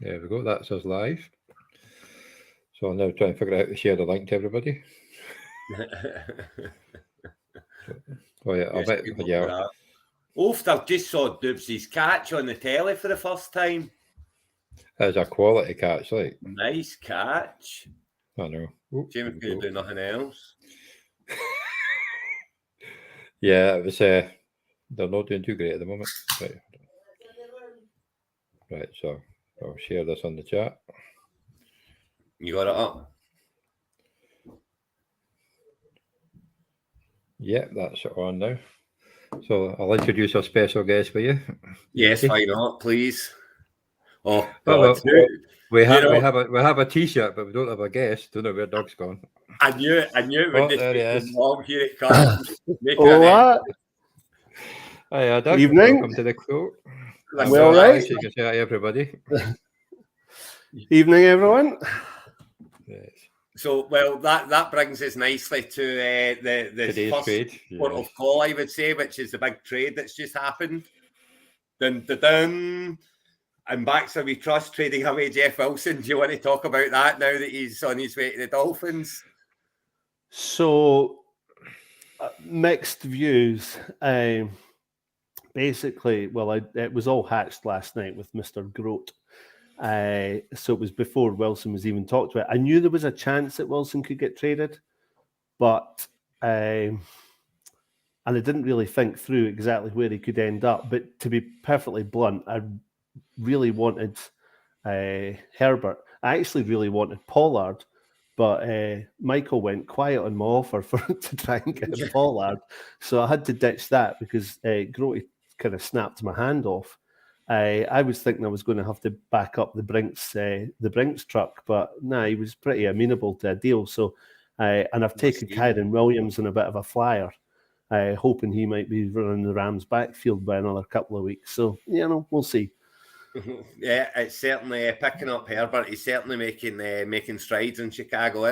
There we go. That's us live. So I'll now try and figure out how to share the link to everybody. Oh yeah, I'll bet. Yeah. I've just saw Dubsy's catch on the telly for the first time. That's a quality catch, like. Nice catch. I know. James could do nothing else. Yeah, it was. They're not doing too great at the moment. Right. So I'll share this on the chat. You got it up. Yeah, that's it on now. So I'll introduce our special guest for you. Yes, why not, please? Oh, God. We have a T-shirt, but we don't have a guest. Don't know where Doug's gone. I knew it. There he is. Here it comes. What? Hi, Doug. Evening. Welcome to the quote. Well, right. So you can say hi, everybody. Evening, everyone. Yes. So, well, that brings us nicely to the Today's first trade. port of call, I would say, which is the big trade that's just happened. Dun, dun, dun. And Baxter We Trust trading away Jeff Wilson. Do you want to talk about that now that he's on his way to the Dolphins? So, mixed views. Basically, well, it was all hatched last night with Mr. Grote. So it was before Wilson was even talked about. I knew there was a chance that Wilson could get traded, but and I didn't really think through exactly where he could end up. But to be perfectly blunt, I really wanted Herbert. I actually really wanted Pollard, but Michael went quiet on my offer to try and get Pollard. So I had to ditch that because Grote kind of snapped my hand off. I was thinking I was going to have to back up the Brinks truck, but he was pretty amenable to a deal. So, and I've taken Kyron Williams on a bit of a flyer, hoping he might be running the Rams backfield by another couple of weeks. So, we'll see. Yeah, it's certainly picking up Herbert. He's certainly making strides in Chicago.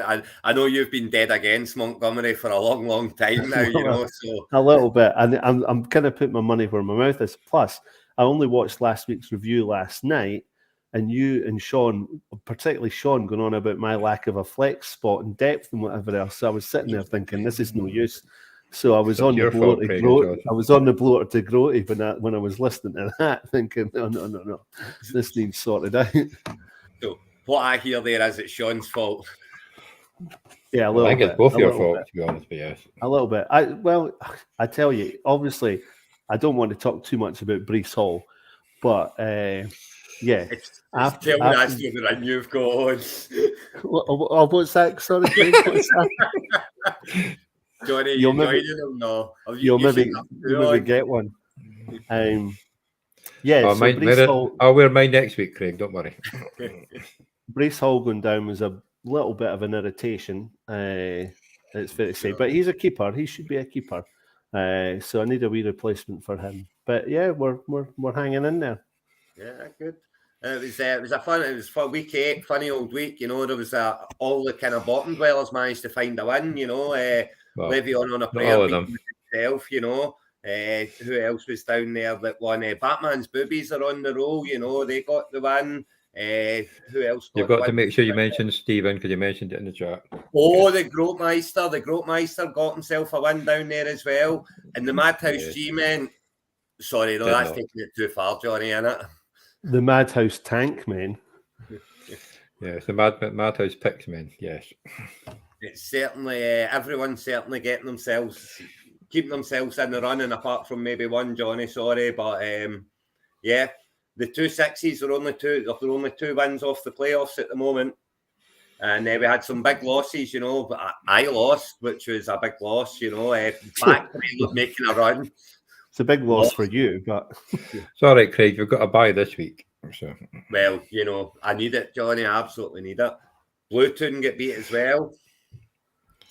I know you've been dead against Montgomery for a long, long time now. So a little bit, and I'm kind of putting my money where my mouth is. Plus, I only watched last week's review last night, and you and Sean, particularly Sean, going on about my lack of a flex spot and depth and whatever else. So I was sitting there thinking, this is no use. So I was on the blower to Grote. I was on the blower to Grote when I was listening to that, thinking, no, this needs sorted out. So what I hear there is it's Sean's fault. Yeah, a little bit. I think it's both your fault, to be honest. But yes, a little bit. I tell you, obviously, I don't want to talk too much about Breece Hall, but yeah. Tell me that's the run you've got. What's that? Sorry, what's that? Johnny, you'll maybe get one. Yeah, so Breece Hall, I'll wear mine next week, Craig. Don't worry. Breece Hall going down was a little bit of an irritation. It's fair to say, but he's a keeper. He should be a keeper. So I need a wee replacement for him. But yeah, we're hanging in there. Yeah, good. It was for week 8, funny old week. There was all the kind of bottom dwellers managed to find a win. Le'Veon on a prayer himself. Who else was down there that won? Batman's boobies are on the roll. They got the win. Who else? You've got to make sure you mention Stephen because you mentioned it in the chat. Oh, the Grotmeister got himself a win down there as well. And the Madhouse G-Men. Sorry, that's taking it too far, Johnny, isn't it? The Madhouse Tank Men. Yes, the Madhouse Picks Men. Yes. It's certainly everyone's certainly keeping themselves in the running, apart from maybe one, Johnny. Sorry, but yeah, the 2 6s are only two. There are only 2 wins off the playoffs at the moment, and we had some big losses. But I lost, which was a big loss. Back making a run. It's a big loss for you, but it's all right, Craig. You've got a bye this week. So. Well, I need it, Johnny. I absolutely need it. Bluetoon get beat as well.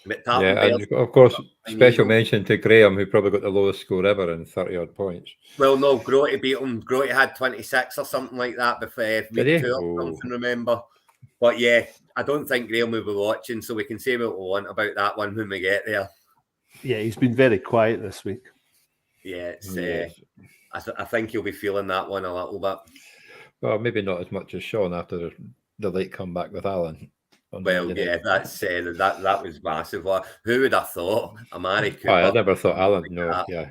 Yeah, and of course, special mention to Graham, who probably got the lowest score ever in 30-odd points. Well, no, Grote beat him. Grote had 26 or something like that before week 2 or something, remember. But yeah, I don't think Graham will be watching, so we can say what we want about that one when we get there. Yeah, he's been very quiet this week. Yeah, it's. I think he'll be feeling that one a little bit. Well, maybe not as much as Sean after the late comeback with Alan. Well, yeah, that's that was massive. Who would have thought Amari Cooper? I never thought Alan. No, that. Yeah,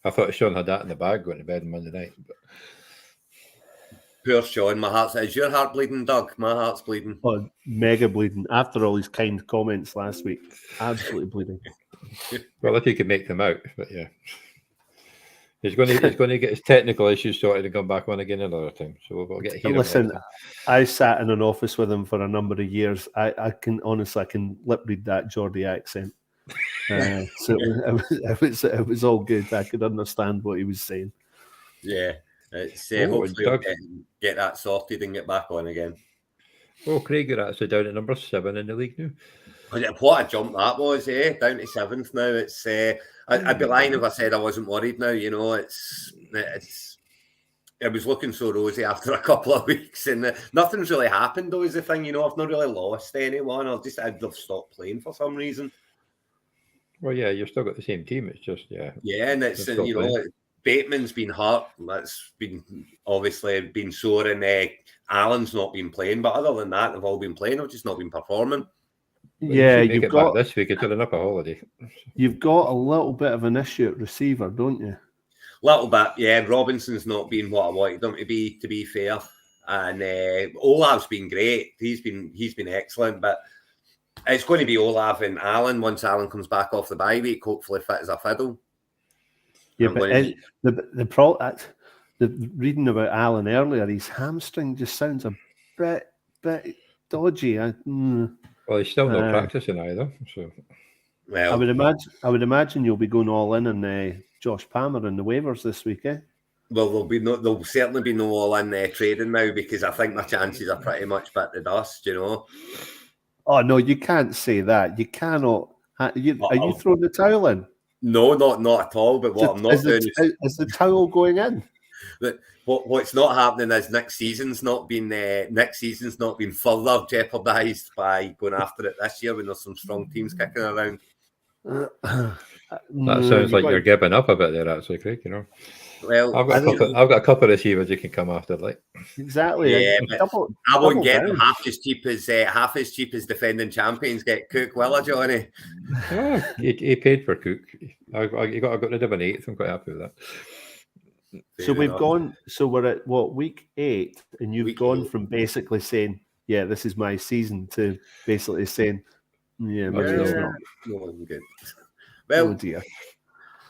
I thought Sean had that in the bag going to bed on Monday night. But... Poor Sean, my heart. Is your heart bleeding, Doug? My heart's bleeding. Oh, mega bleeding. After all his kind comments last week, absolutely bleeding. Well, if he could make them out, but yeah. He's going to get his technical issues sorted and come back on again another time. So we'll get here. Listen, I sat in an office with him for a number of years. I can lip read that Geordie accent. So it was all good. I could understand what he was saying. Yeah, it's hopefully we'll get that sorted and get back on again. Oh, Craig, you're actually down at number 7 in the league now. What a jump that was, down to 7th now. It's I'd be lying if I said I wasn't worried now. You know, it was looking so rosy after a couple of weeks, and nothing's really happened. Though is the thing, you know, I've not really lost anyone. I'd have stopped playing for some reason. Well, yeah, you've still got the same team. It's just yeah, and it's you know, Bateman's been hurt. That's been obviously been sore, and Allen's not been playing. But other than that, they've all been playing. They've just not been performing. Well, yeah, you've got this week. It's enough a holiday. You've got a little bit of an issue at receiver, don't you? Little bit, yeah. Robinson's not been what I wanted him to be fair, and Olav's been great. He's been excellent, but it's going to be Olav and Allen once Allen comes back off the bye week. Hopefully, fit as a fiddle. Yeah, but the reading about Allen earlier, his hamstring just sounds a bit dodgy. Well, he's still not practicing either. So, well, I would imagine you'll be going all in on Josh Palmer in the waivers this week, eh? Well, there'll certainly be no all in trading now because I think my chances are pretty much bit the dust. You know. Oh no, you can't say that. You cannot. Are you throwing the towel in? No, not at all. But what I'm not doing is the towel going in. But what's not happening is next season's not been further jeopardised by going after it this year when there's some strong teams kicking around. That sounds like you're giving up a bit there, actually, Craig. You know. Well, I've got a couple of receivers you can come after, like exactly. Yeah, I won't get them half as cheap as defending champions get Cook, will I, Johnny? Oh, he paid for Cook. I got rid of an 8th. I'm quite happy with that. So we're at what, week 8, and you've gone from basically saying, yeah, this is my season, to basically saying, yeah, maybe it's not. No, I'm good. Well, oh dear.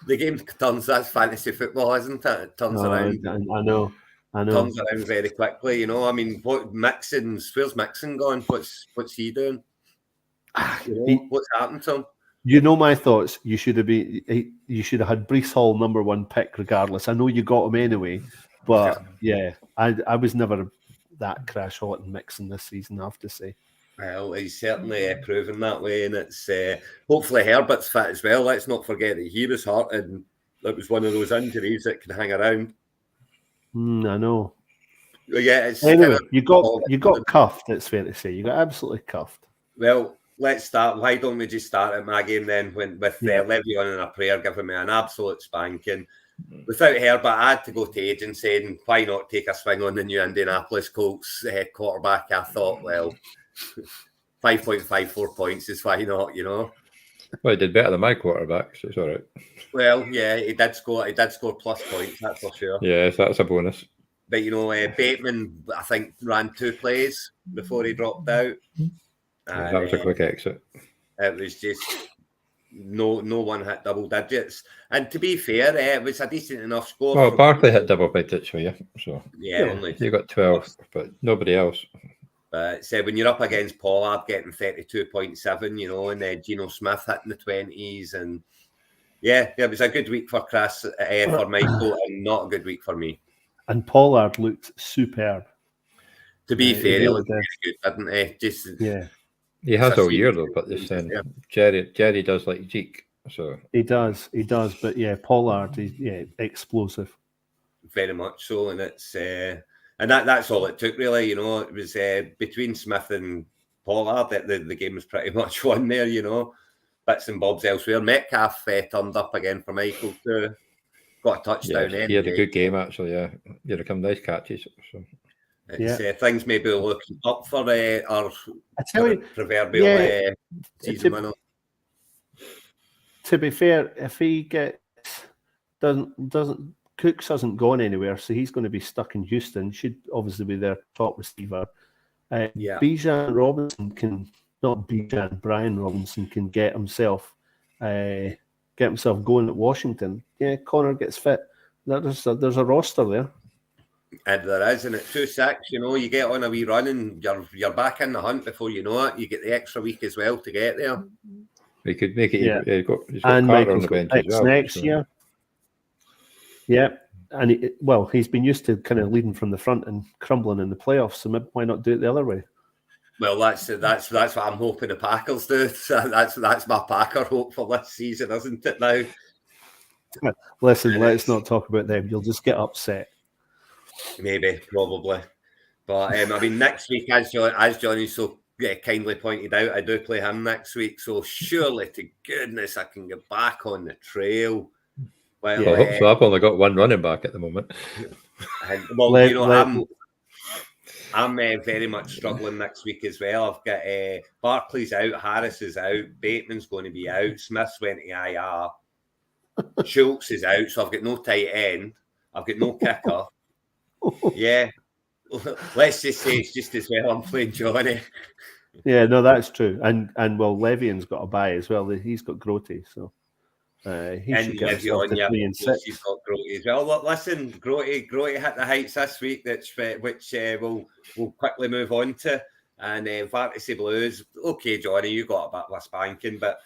The game turns. That's fantasy football, isn't it? It turns around. I know. Turns around very quickly. You know, I mean, where's Mixon gone? What's he doing? What's happened to him? You know my thoughts. You should have had Breece Hall number 1 pick regardless. I know you got him anyway, but yeah, I was never that crash hot in Mixon this season, I have to say. Well, he's certainly proven that way, and it's hopefully Herbert's fit as well. Let's not forget that he was hurt, and that was one of those injuries that can hang around. I know. Yeah, it's anyway, you got cuffed. It's fair to say you got absolutely cuffed. Well, let's start. Why don't we just start at my game then? With Le'Veon and a prayer giving me an absolute spanking. Without Herbert, I had to go to agent saying, why not take a swing on the new Indianapolis Colts quarterback? I thought, well, 5.54 points is why not, you know. Well, he did better than my quarterback, so it's all right. Well, yeah, he did score plus points, that's for sure. Yes, that's a bonus. But, you know, Bateman, I think, ran 2 plays before he dropped out. Yeah, that was a quick exit. It was just no one hit double digits. And to be fair, it was a decent enough score. Well, Barkley hit double digits for you, so yeah, only you got 12, but nobody else. But when you're up against Pollard getting 32.7, you know, and Geno Smith hitting the 20s, and yeah, it was a good week for Chris, for Michael, and not a good week for me. And Pollard looked superb. To be fair, he looked very good, didn't he? He has all year though, but this Jerry does like Zeke, so he does. But yeah, Pollard is explosive, very much so, and it's and that's all it took really. You know, it was between Smith and Pollard that the game was pretty much won there. You know, bits and bobs elsewhere. Metcalf turned up again for Michael too. got a touchdown. He had a good game actually. Yeah, he had some nice catches. So. Things maybe looking up for our I tell you, proverbial season winner. To be fair, if he doesn't Cooks hasn't gone anywhere, so he's going to be stuck in Houston. Should obviously be their top receiver. Bijan Robinson Brian Robinson can get himself going at Washington. Yeah, Connor gets fit. There's a roster there. And there is, and at 2-6, you get on a wee run and you're back in the hunt before you know it. You get the extra week as well to get there. He could make it. Yeah. He's got and Carter on the bench as well. Next year. Yeah, and he's been used to kind of leading from the front and crumbling in the playoffs. So maybe why not do it the other way? Well, that's what I'm hoping the Packers do. That's my Packer hope for this season, isn't it? Now, listen, let's not talk about them. You'll just get upset. Maybe, probably, but I mean, next week, as Johnny so kindly pointed out, I do play him next week. So surely, to goodness, I can get back on the trail. Well, I hope so. I've only got one running back at the moment. I'm very much struggling next week as well. I've got Barkley's out, Harris is out, Bateman's going to be out, Smith's went to IR, Schultz is out, so I've got no tight end, I've got no kicker. Yeah, let's just say it's just as well I'm playing Johnny. Yeah, no, that's true. And Le'Veon's got a bye as well. He's got Grote, so he should get himself to 3-6. He's got Grote as well. Look, listen, Grote hit the heights this week, which we'll quickly move on to. And Fantasy Blues, okay, Johnny, you got a bit less banking, but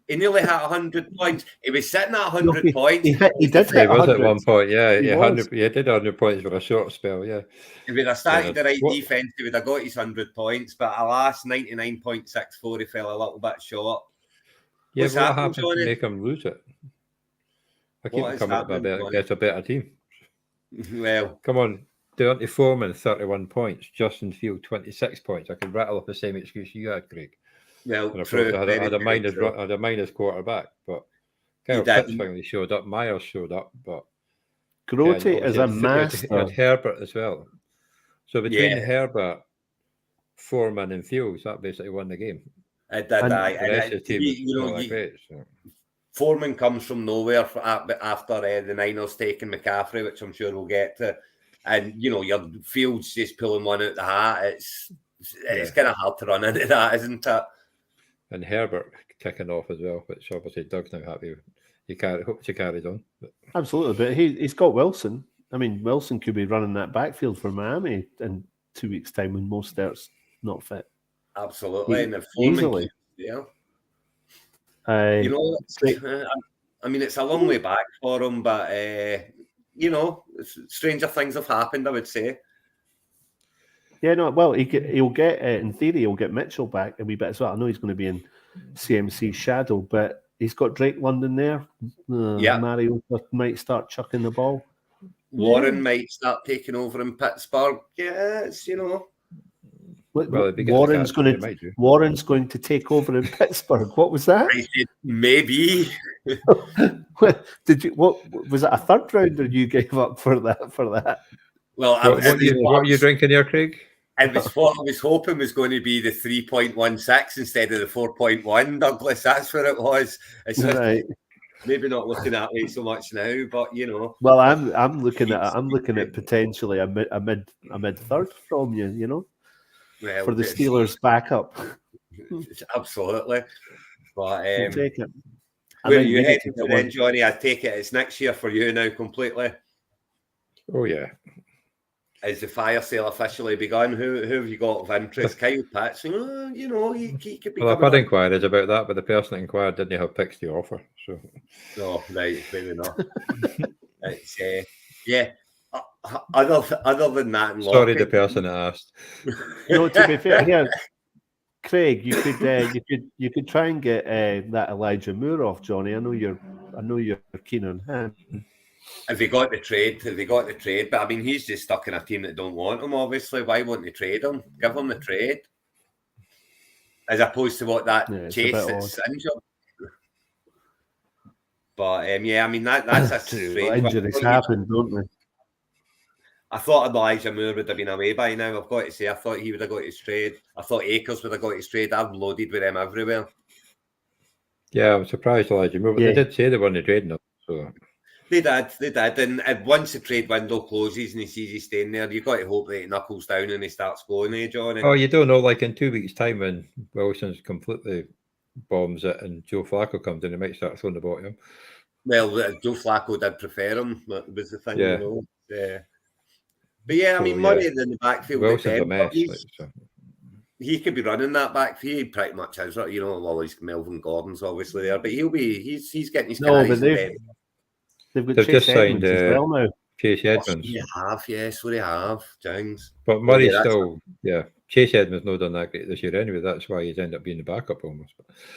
he nearly hit 100 points. He was sitting at 100 points. He did hit 100. Was at one point, yeah. He did 100 points for a short spell, yeah. If he'd have started the right defence, he would have got his 100 points, but alas, 99.64, he fell a little bit short. Yeah, What's what happened, happened Johnny? to make him lose it? I keep coming up against a better team. Well, come on. Deontay Foreman, 31 points. Justin Field, 26 points. I could rattle off the same excuse you had, Craig. Well, I true. had a minus quarterback, but Kyle Pitts finally showed up. Myers showed up, but Grote is a master. He had Herbert as well. So between Herbert, Foreman, and Fields, that basically won the game. It did. Foreman comes from nowhere after the Niners taking McCaffrey, which I'm sure we'll get to. And, your Fields just pulling one out the hat. It's kind of hard to run into that, isn't it? And Herbert kicking off as well, which obviously Doug's now happy with. Hope she carried on. Absolutely, but he's got Wilson. I mean, Wilson could be running that backfield for Miami in 2 weeks' time when Mostert's not fit. Absolutely, and easily. Yeah. It's a long way back for him, but stranger things have happened, I would say. Yeah, no. Well, he'll get in theory he'll get Mitchell back a wee bit as well. I know he's going to be in CMC's shadow, but he's got Drake London there. Mariota might start chucking the ball. Warren might start taking over in Pittsburgh. Yes, Warren's going to take over in Pittsburgh. What was that? I said maybe. What was it? A third rounder you gave up for that? Well, what are you drinking here, Craig? It was what I was hoping was going to be the 3.16 instead of the 4.1, Douglas. That's what it was. It's right. Maybe not looking at it so much now, but Well, I'm looking at potentially a mid third from you. Well, for the Steelers backup. Absolutely. But we'll take it. Where are you heading to then, Johnny? I take it it's next year for you now completely. Oh yeah. Is the fire sale officially begun? Who have you got of interest? Kyle Pitts, he could be. Well, I've had inquiries about that, but the person that inquired didn't have picks to offer. So. Oh, right, fair enough. It's Other than that, sorry, the person that asked. To be fair, here, Craig, you could try and get that Elijah Moore off, Johnny. I know you're keen on him. Have they got the trade? But I mean, he's just stuck in a team that don't want him. Obviously, why won't they trade him? Give him the trade, as opposed to what that Chase that's injured. But yeah, I mean that's a True. strange one. Injuries happen, don't they? I thought Elijah Moore would have been away by now. I've got to say, I thought he would have got his trade. I thought Akers would have got his trade. I've loaded with them everywhere. Yeah, I'm surprised Elijah Moore, but Yeah. they did say they weren't trading him. So They did. And once the trade window closes and he sees he's staying there, you've got to hope that he knuckles down and he starts going, Johnny? oh, you don't know, like in 2 weeks' time when Wilson's completely bombs it and Joe Flacco comes in, he might start throwing the ball at him. Well, Joe Flacco did prefer him. That was the thing, Yeah. But yeah, I So, mean, Murray in the backfield. Wilson's a mess. He could be running that backfield. He pretty much is, well, he's Melvin Gordon's obviously there, but he's getting his guys. They've got They've Chase just signed Edmonds as well now. Chase Edmonds. So they have, Jones. But Murray's still, Chase Edmonds not done that great this year anyway. That's why he's ended up being the backup almost.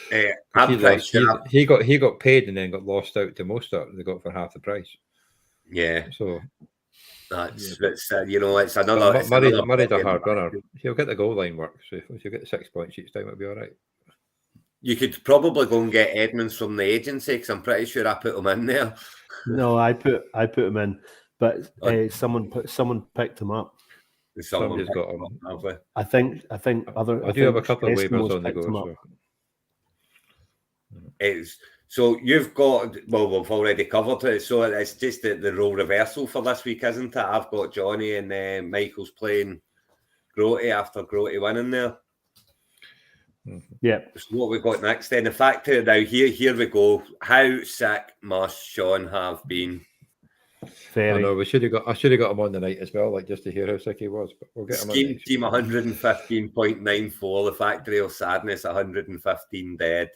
He got paid and then got lost out to Mostert. They got for half the price. Yeah. So it's another. Murray's a hard runner. He'll get the goal line work. So if you get the 6 points each time, it'll be all right. You could probably go and get Edmonds from the agency because I'm pretty sure I put him in there. No, I put him in, but someone picked him up. Somebody's got him. I think other. I do have a couple of waivers on the go. So you've got, well, we've already covered it. So it's just the role reversal for this week, isn't it? I've got Johnny and Michael's playing Grote after Grote winning there. Yeah. So what we've got next then, the fact that now here we go. How sick must Sean have been? Very. I know I should have got him on the night as well, like just to hear how sick he was. But we'll get him Scheme team 115.94, the factory of sadness 115 dead.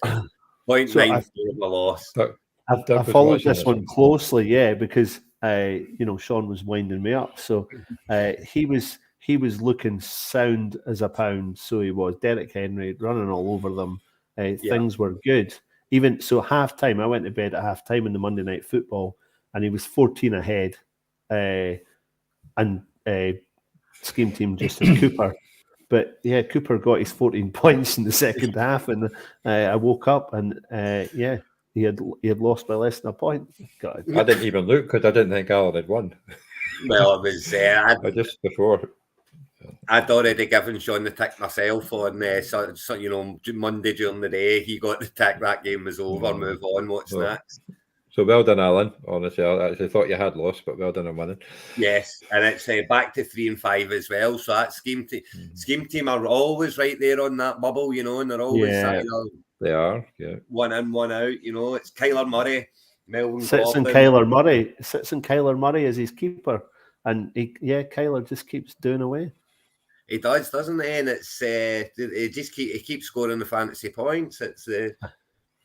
0.94 of a loss. I followed this one closely, because Sean was winding me up. So he was looking sound as a pound. So he was. Derek Henry running all over them. Things were good. Even so, halftime. I went to bed at halftime in the Monday Night Football, and he was 14 ahead. And scheme team just had Cooper. But yeah, Cooper got his 14 points in the second half, and I woke up and he had lost by less than a point. God. I didn't even look because I didn't think Alan had won. Well, it was just before. I'd already given Sean the tick myself on Monday during the day. He got the tick. That game was over. Move on. What's next? So well done, Alan. Honestly, I actually thought you had lost, but well done on winning. Yes, and it's back to 3 and 5 as well. So that scheme team are always right there on that bubble, and they're always they are, one in, one out. It's Kyler Murray, Melvin Gordon. Sits in Kyler Murray as his keeper, and Kyler just keeps doing away. He does, doesn't he? And it's he keeps scoring the fantasy points. It's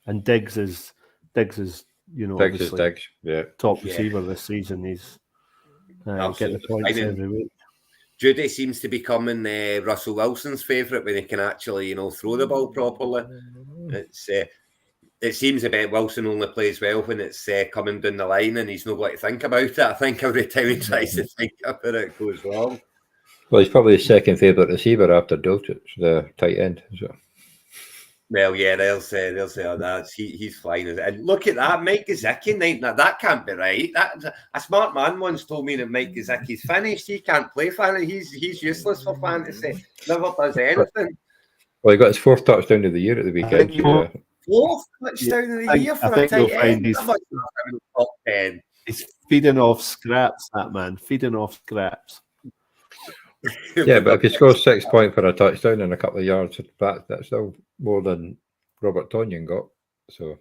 and Diggs is. Diggs, top receiver this season. He's getting the points every week. Judy seems to be becoming Russell Wilson's favourite when he can actually, throw the ball properly. It seems a bit Wilson only plays well when it's coming down the line and he's not got to think about it. I think every time he tries to think about it, it goes wrong. Well, he's probably the second favourite receiver after Dulcich, the tight end. So. Well, yeah, they'll say that he's flying. And look at that, Mike Gesicki. That can't be right. A smart man once told me that Mike Gesicki's finished. He can't play fantasy. He's useless for fantasy. Never does anything. Well, he got his 4th touchdown of the year at the weekend. 4th touchdown of the year for a tight end. Top 10. He's feeding off scraps. That man feeding off scraps. Yeah, but if he scores 6 points for a touchdown and a couple of yards back, that's still more than Robert Tonyan got. So,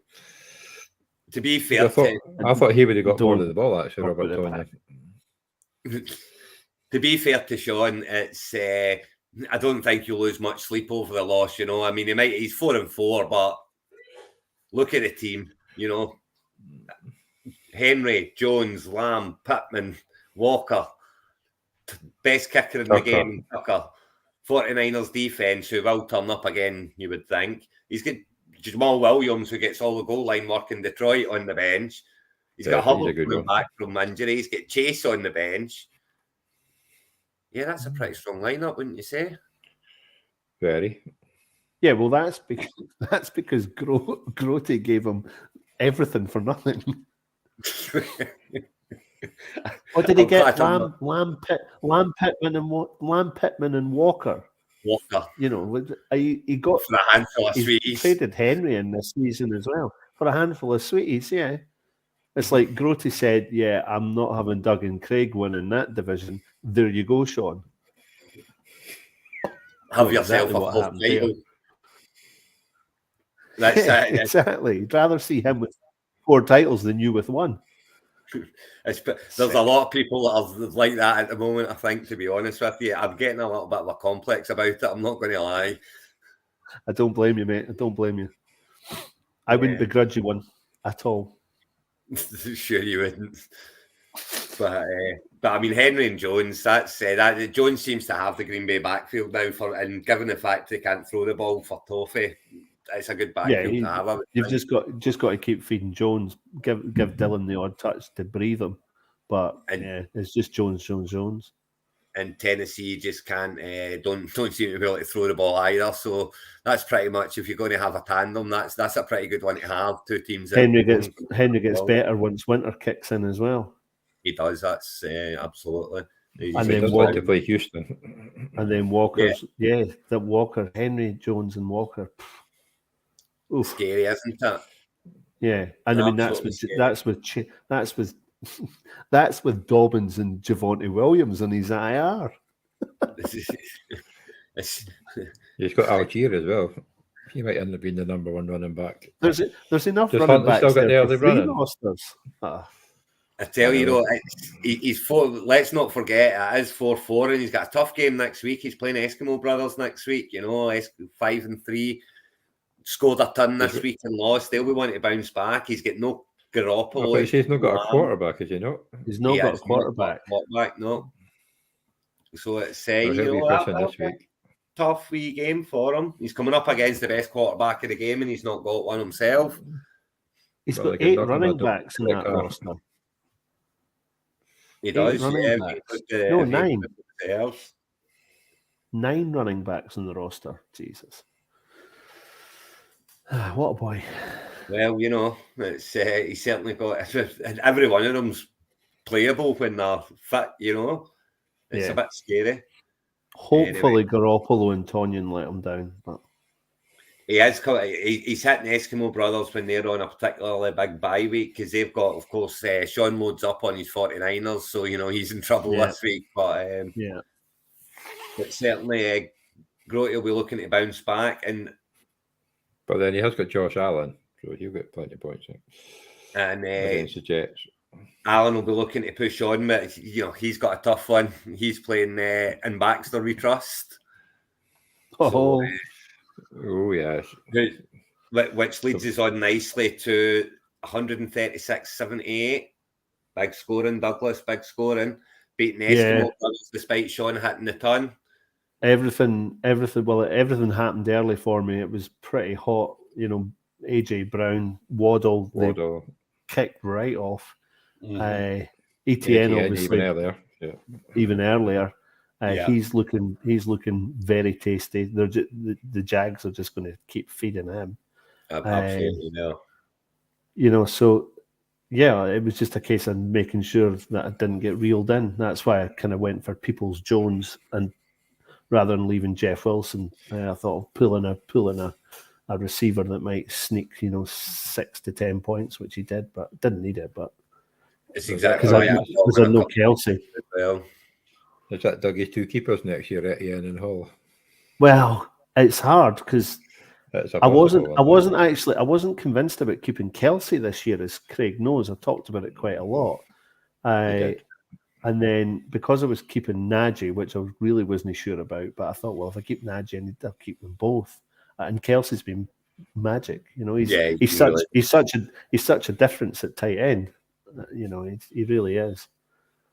to be fair, I thought he would have got more of the ball, actually, Robert Tonyan. To be fair to Sean, it's I don't think you'll lose much sleep over the loss. I mean, he's 4 and 4, but look at the team. Henry, Jones, Lamb, Pittman, Walker. Best kicker in the game, Tucker. 49ers defense, who will turn up again, you would think. He's got Jamal Williams, who gets all the goal line work in Detroit, on the bench. He's got Hubbard coming back from injury. He's got Chase on the bench. Yeah, that's a pretty strong lineup, wouldn't you say? Very. Yeah, well, that's because Grote gave him everything for nothing. What did he get? Lamb Pittman and Walker. Walker. You know, he got For a handful of he sweeties. traded Henry in this season as well for a handful of sweeties. Yeah, it's like Grote said, "Yeah, I'm not having Doug and Craig winning that division." There you go, Sean. Have yourself a fourth title. That's it. Exactly. I'd rather see him with 4 titles than you with 1. There's a lot of people that are like that at the moment, I think, to be honest with you. I'm getting a little bit of a complex about it. I'm not going to lie. I don't blame you, mate. I don't blame you. I wouldn't begrudge you one at all. Sure you wouldn't. But I mean, Henry and Jones, that's that. Jones seems to have the Green Bay backfield now, and given the fact they can't throw the ball for Toffee, it's a good backfield to have. You've just got to keep feeding Jones. Give Dylan the odd touch to breathe him, but it's just Jones. And Tennessee just can't don't seem to be able to throw the ball either. So that's pretty much, if you're going to have a tandem, that's a pretty good one to have. 2 teams. Henry gets better once winter kicks in as well. He does. That's absolutely. And then Walker to play Houston. And then Walker's that Walker, Henry, Jones, and Walker. Oof. Scary, isn't it? Yeah, and I mean that's with Dobbins and Javonte Williams and his IR. He's got Algier as well. He might end up being the number 1 running back. There's enough running backs there for 3 rosters. I tell you, he's 4. Let's not forget, it is 4-4, and he's got a tough game next week. He's playing Eskimo Brothers next week. 5-3. Scored a ton this week and lost. They'll be wanting to bounce back. He's got no Garoppolo. He's not got a quarterback, is he not? He's not got a quarterback. No. So it's this week. Tough wee game for him. He's coming up against the best quarterback of the game, and he's not got one himself. He's got 8 running backs in that roster. He does. 9. 9 running backs in the roster. Jesus. What a boy. Well, it's he's certainly got, and every one of them's playable when they're fit, It's a bit scary. Hopefully Garoppolo and Tonyan let him down. But he's hitting the Eskimo Brothers when they're on a particularly big bye week, because they've got, of course, Sean loads up on his 49ers, so, he's in trouble this week. But but certainly Grote will be looking to bounce back. But then he has got Josh Allen, so he'll get plenty of points. And against the Jets. Allen will be looking to push on, but he's got a tough one. He's playing in Baxter, we trust. Oh, yes. Which leads us on nicely to 136-78. Big scoring, Douglas, big scoring. Beating Eskimo Brothers despite Sean hitting the ton. Everything happened early for me. It was pretty hot. AJ Brown, Waddle. They kicked right off. Mm-hmm. ETN obviously even earlier. He's looking very tasty. The Jags are just going to keep feeding him. Absolutely, no. So it was just a case of making sure that I didn't get reeled in. That's why I kind of went for Peoples Jones, and rather than leaving Jeff Wilson, I thought of pulling a receiver that might sneak 6 to 10 points, which he did, but didn't need it. But it's exactly right. Because I know Kelsey. Well, is that Dougie's 2 keepers next year, Etienne and Hall? Well, it's hard because I wasn't convinced about keeping Kelsey this year, as Craig knows. I've talked about it quite a lot. And then because I was keeping Najee, which I really wasn't sure about, but I thought, well, if I keep Najee, I'll keep them both. And Kelsey's been magic. He's such a difference at tight end. He really is.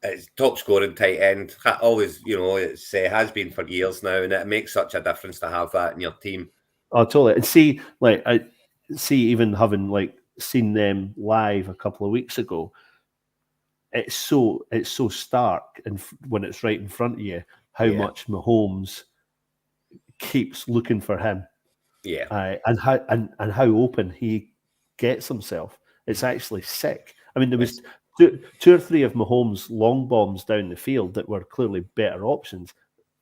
It's top scoring tight end. Always, it has been for years now, and it makes such a difference to have that in your team. Oh, totally. And even having seen them live a couple of weeks ago, it's so stark, and when it's right in front of you, how much Mahomes keeps looking for him, and how open he gets himself. It's actually sick. I mean, there was two or three of Mahomes' long bombs down the field that were clearly better options.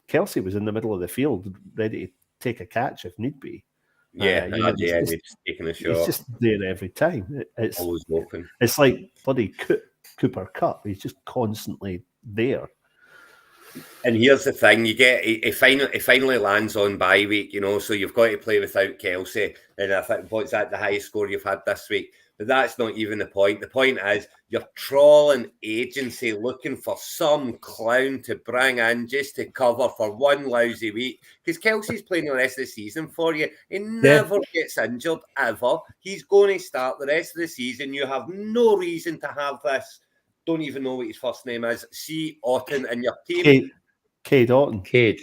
Kelsey was in the middle of the field, ready to take a catch if need be. Yeah, he's taking a shot. He's just there every time. It's always open. It's like bloody Cooper Cup. He's just constantly there. And here's the thing: he finally lands on bye week, so you've got to play without Kelsey. And I think what's that the highest score you've had this week? But that's not even the point. The point is you're trawling agency looking for some clown to bring in just to cover for one lousy week. Because Kelsey's playing the rest of the season for you. He never gets injured, ever. He's going to start the rest of the season. You have no reason to have this. Don't even know what his first name is. C. Otten in your team. Cade Otten. Cade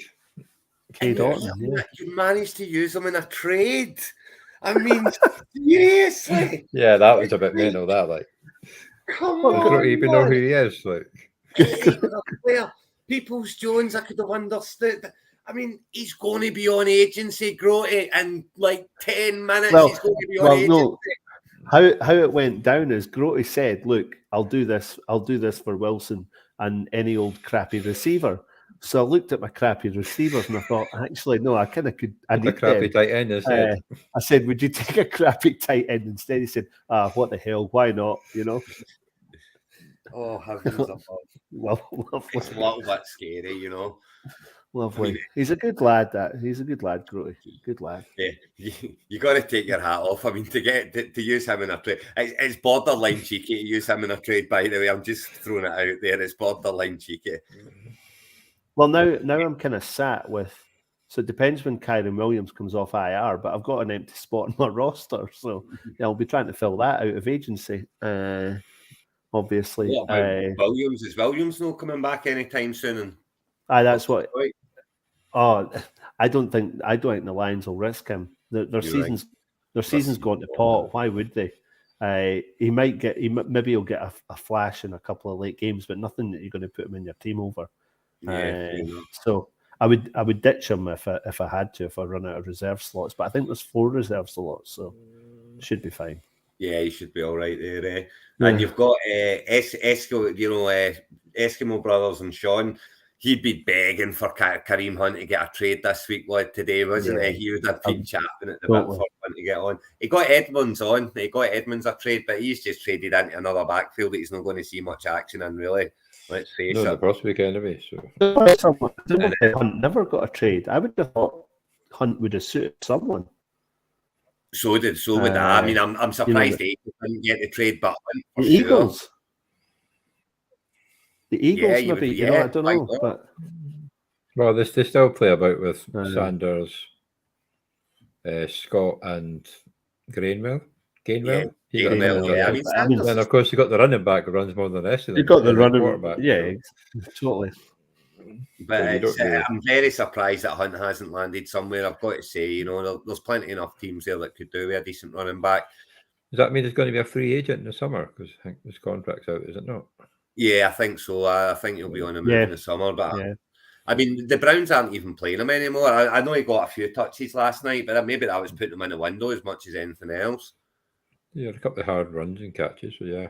Otten. Yeah. You managed to use him in a trade. I mean, seriously. Yeah, that was a bit mental. That come I on, don't even know who he is. Peoples Jones, I could have understood. I mean, he's going to be on agency, Grote, in like 10 minutes. He's going to be on agency. No. How it went down is Grote said, "Look, I'll do this for Wilson and any old crappy receiver." So I looked at my crappy receivers and I thought, actually, no, I kind of could. I need a crappy tight end instead. I said, "Would you take a crappy tight end instead?" He said, "What the hell? Why not?" Oh, heavens above. Lovely. It's a little bit scary, Lovely. I mean, he's a good lad. He's a good lad, Grote. Good lad. Yeah, you got to take your hat off. I mean, to use him in a trade, it's borderline cheeky to use him in a trade. By the way, I'm just throwing it out there. It's borderline cheeky. Well, now I'm kind of sat with. So it depends when Kyron Williams comes off IR, but I've got an empty spot in my roster, so I'll be trying to fill that out of agency. Obviously, what about Williams? Is Williams not coming back anytime soon? That's what. Oh, I don't think the Lions will risk him. Their season's gone to pot. Why would they? Maybe he'll get a flash in a couple of late games, but nothing that you're going to put him in your team over. So I would ditch him if I had to, if I run out of reserve slots. But I think there's 4 reserve slots, so should be fine. Yeah, he should be all right there. And you've got Eskimo brothers and Sean. He'd be begging for Kareem Hunt to get a trade this week, today, wasn't he? He would have been chapping at the bit for Hunt to get on. He got Edmonds on. He got Edmonds a trade, but he's just traded into another backfield that he's not going to see much action in, really. Let's face it. The first week anyway. So. Hunt never got a trade. I would have thought Hunt would have suited someone. So would I. I mean, I'm surprised he didn't get the trade, but the Eagles. The Eagles, maybe. I don't know. But... Well, they still play about with Sanders, Scott, and Gainwell. Yeah. I mean, and of course, you got the running back who runs more than the rest of them. You got the running quarterback. Yeah, totally. But I'm very surprised that Hunt hasn't landed somewhere. I've got to say, there's plenty enough teams there that could do with a decent running back. Does that mean he's going to be a free agent in the summer? Because I think his contract's out, is it not? Yeah, I think so. I think he'll be on a move in the summer. But I mean, the Browns aren't even playing him anymore. I know he got a few touches last night, but maybe that was putting him in the window as much as anything else. Yeah, a couple of hard runs and catches, so yeah.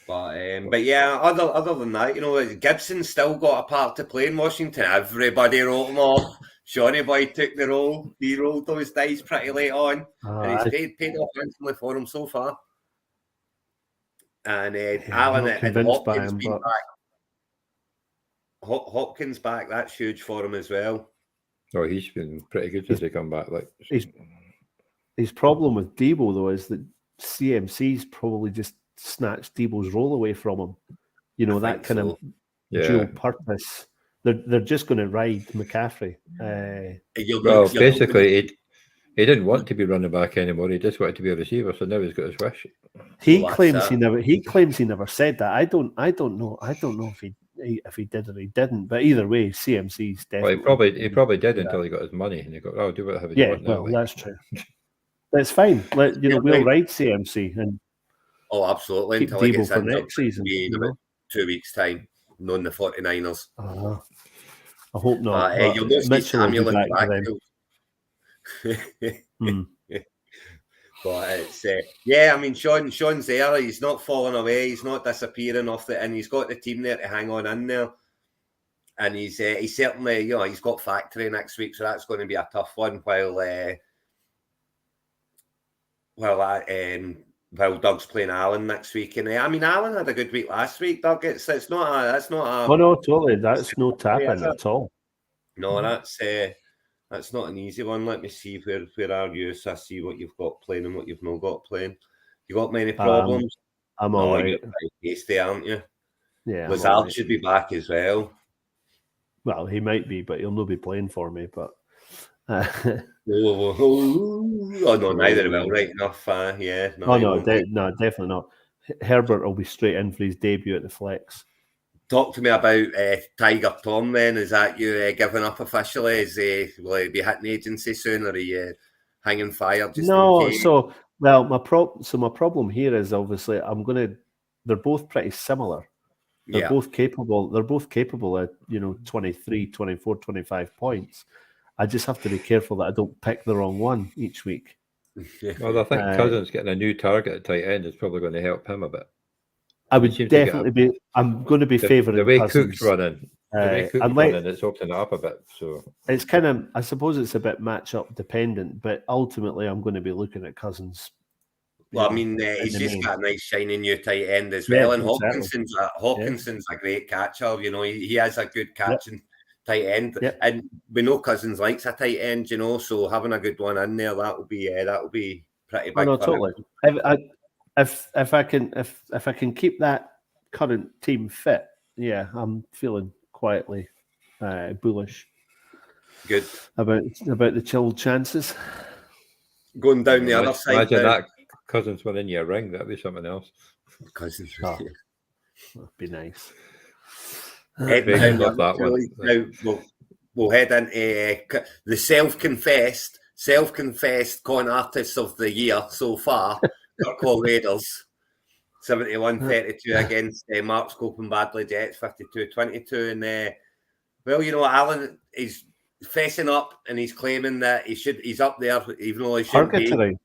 But yeah, other than that, Gibson's still got a part to play in Washington. Everybody wrote him off. Shawnee Boy took the role. He rolled those dice pretty late on, and he's paid off handsomely for him so far. And Allen and Hopkins back. Hopkins back. That's huge for him as well. Oh, he's been pretty good since he come back. His problem with Debo though is that CMC's probably just snatched Debo's role away from him. That kind of dual purpose. They're just going to ride McCaffrey. Basically, he didn't want to be running back anymore. He just wanted to be a receiver. So now he's got his wish. He claims he never said that. I don't know if he did or he didn't. But either way, CMC's definitely. Well, he probably did until he got his money, and he got, "Oh, do whatever you want now." Well, that's true. That's fine. We'll ride CMC and absolutely keep until he Debo gets for next season. In about 2 weeks' time, knowing the 49ers. I hope not. You'll not see Samuel in the backfield. But it's yeah. I mean, Sean's there. He's not falling away. He's not disappearing off the. And he's got the team there to hang on in there. And he's certainly, you know, he's got factory next week, so that's going to be a tough one. While Doug's playing Alan next week, and I mean, Alan had a good week last week. Doug, that's not a. Oh no, totally. That's no tapping at all. No, that's not an easy one. Let me see where are you? So I see what you've got playing and what you've not got playing. You got many problems? I'm all right. You're pretty hasty, aren't you? Yeah. Lazard should be back as well. Well, he might be, but he'll not be playing for me. But oh no, neither will. Right enough. Yeah. No, definitely not. Herbert will be straight in for his debut at the flex. Talk to me about Tiger Tom. Then is that you giving up officially? Will he be hitting agency soon, or are you hanging fire? No. So my problem here is obviously they're both pretty similar. They're both capable. They're both capable at 23, 24, 25 points. I just have to be careful that I don't pick the wrong one each week. Well, I think Cousins getting a new target at tight end is probably going to help him a bit. I would definitely be. I'm going to be favouring the way Cousins. Cook's running. It's opening it up a bit. So it's kind of. I suppose it's a bit matchup dependent, but ultimately, I'm going to be looking at Cousins. Well, I mean, he's just got a nice shiny new tight end as well, and Hawkinson's a great catcher. You know, he has a good catching tight end, and we know Cousins likes a tight end. You know, so having a good one in there that will be pretty big. No, totally. If I can keep that current team fit, I'm feeling quietly bullish. Good about the chilled chances. Going down the other side. Imagine that Cousins winning your ring. That'd be something else. Cousins, that'd be nice. Now we'll head into the self-confessed con artists of the year so far. Kirkwall Raiders 71-32 against Mark Scopin Badley Jets 52-22, and Alan is fessing up and he's claiming that he's up there even though he shouldn't be.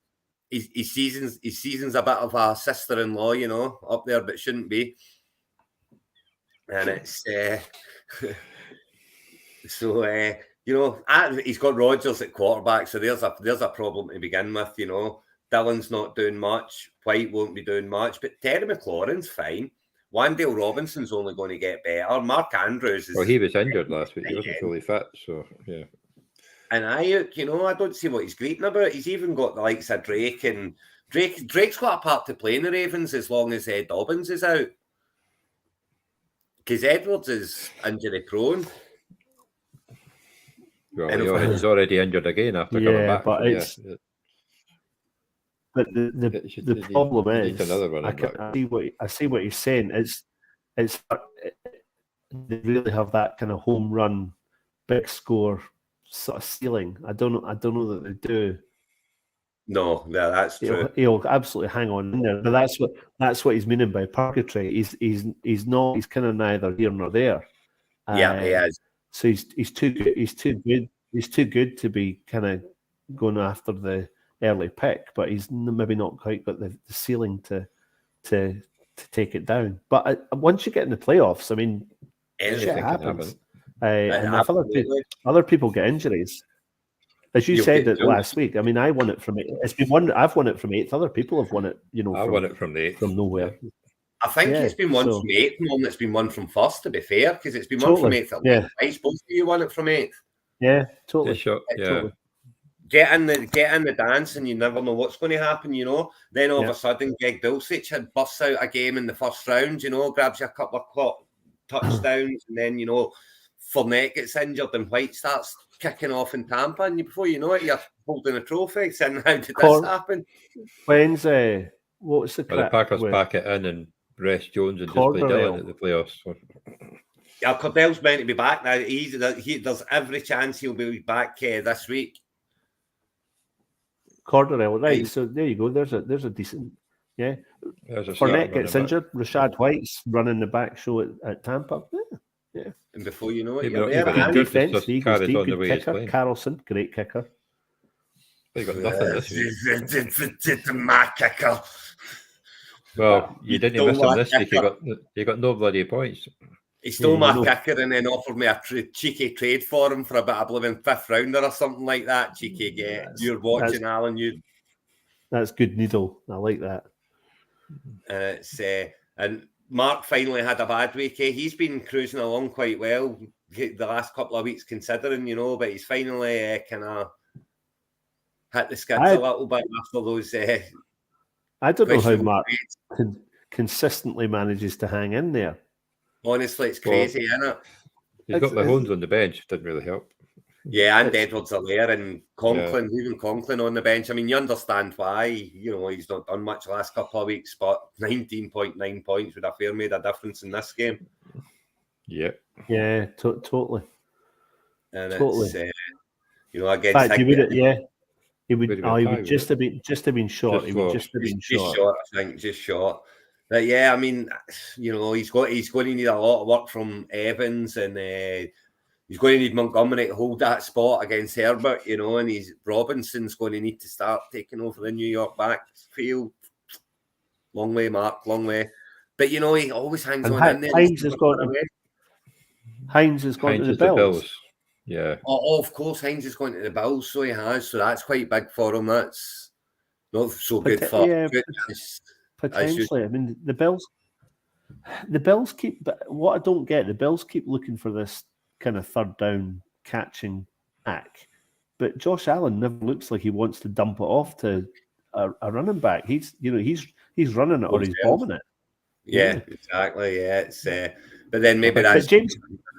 His season's a bit of a sister-in-law, up there, but shouldn't be. And it's he's got Rodgers at quarterback, so there's a problem to begin with. Dillon's not doing much, White won't be doing much, but Terry McLaurin's fine. Wandale Robinson's only going to get better. Mark Andrews is. Well, he was injured last week. He wasn't fully fit, so yeah. And I don't see what he's greeting about. He's even got the likes of Drake, and Drake's got a part to play in the Ravens as long as Dobbins is out. Because Edwards is injury prone. Well, he's already injured again after coming back. But But the problem is, I see what he's saying. It's they really have that kind of home run, big score sort of ceiling. I don't know that they do. No, that's true. He'll absolutely hang on in there. But that's what he's meaning by purgatory. He's not. He's kind of neither here nor there. He is. So he's too good. He's too good. He's too good to be kind of going after the early pick, but he's maybe not quite got the ceiling to take it down. But once you get in the playoffs, I mean, shit happens. And if other people get injuries, as you said it last week. I mean, I won it from it. I've won it from 8th. Other people have won it. I won it from the 8th. From nowhere. I think it's been one from 8th, and it's been one from 1st. To be fair, because it's been one from 8th. Twice. Both of you won it from 8th. Yeah, totally. Totally. Get in the dance, and you never know what's going to happen. Then all of a sudden, Greg Dulcich had busts out a game in the first round. Grabs you a couple of touchdowns, and then Fournette gets injured, and White starts kicking off in Tampa, and before you know it, you're holding a trophy. Saying, how did this happen? When's what's the the Packers pack it in and rest Jones and just play Dillon at the playoffs? Yeah, Cordell's meant to be back now. There's every chance he'll be back this week. Corderell, right? So there you go. There's a decent, Fournette gets injured. Rashad White's running the back show at Tampa. Yeah. And before you know it, good defense. Eagles deep, good kicker. Carlson, great kicker. They got nothing this week. My kicker. Well, you didn't stole miss him my this week. kicker. You got no bloody points. He stole Yeah, my you know. kicker and then offered me a cheeky trade for him for a bit of blooming 5th rounder or something like that. Cheeky get. You're watching, Alan. That's good needle. I like that. And Mark finally had a bad week. He's been cruising along quite well the last couple of weeks, considering, you know, but he's finally kind of hit the skids a little bit after those. I don't know how questionable Mark trades. consistently manages to hang in there. Honestly, it's crazy, isn't it? He's got Mahomes on the bench. Didn't really help. Yeah, and Edwards are there, and Conklin, even Conklin on the bench. I mean, you understand why. You know, he's not done much the last couple of weeks, but 19.9 points would have fair made a difference in this game. Yeah. Yeah, totally. And totally. It's, you know, against In fact, he would just have been short. Just He would just have been short. I think, just short. But yeah, I mean, you know, he's going to need a lot of work from Evans, and he's going to need Montgomery to hold that spot against Herbert, you know, and Robinson's going to need to start taking over the New York backfield. Long way, Mark, long way. But, you know, he always hangs on in there. Hines has gone to the Bills. Yeah. Oh, of course, Hines is going to the Bills, so he has. So that's quite big for him. That's not so good for... Yeah, potentially. I mean, the Bills keep... But what I don't get, the Bills keep looking for this kind of third down catching act, but Josh Allen never looks like he wants to dump it off to a running back. He's running it or he's bombing it. Yeah, exactly. Yeah, it's but then maybe but that's James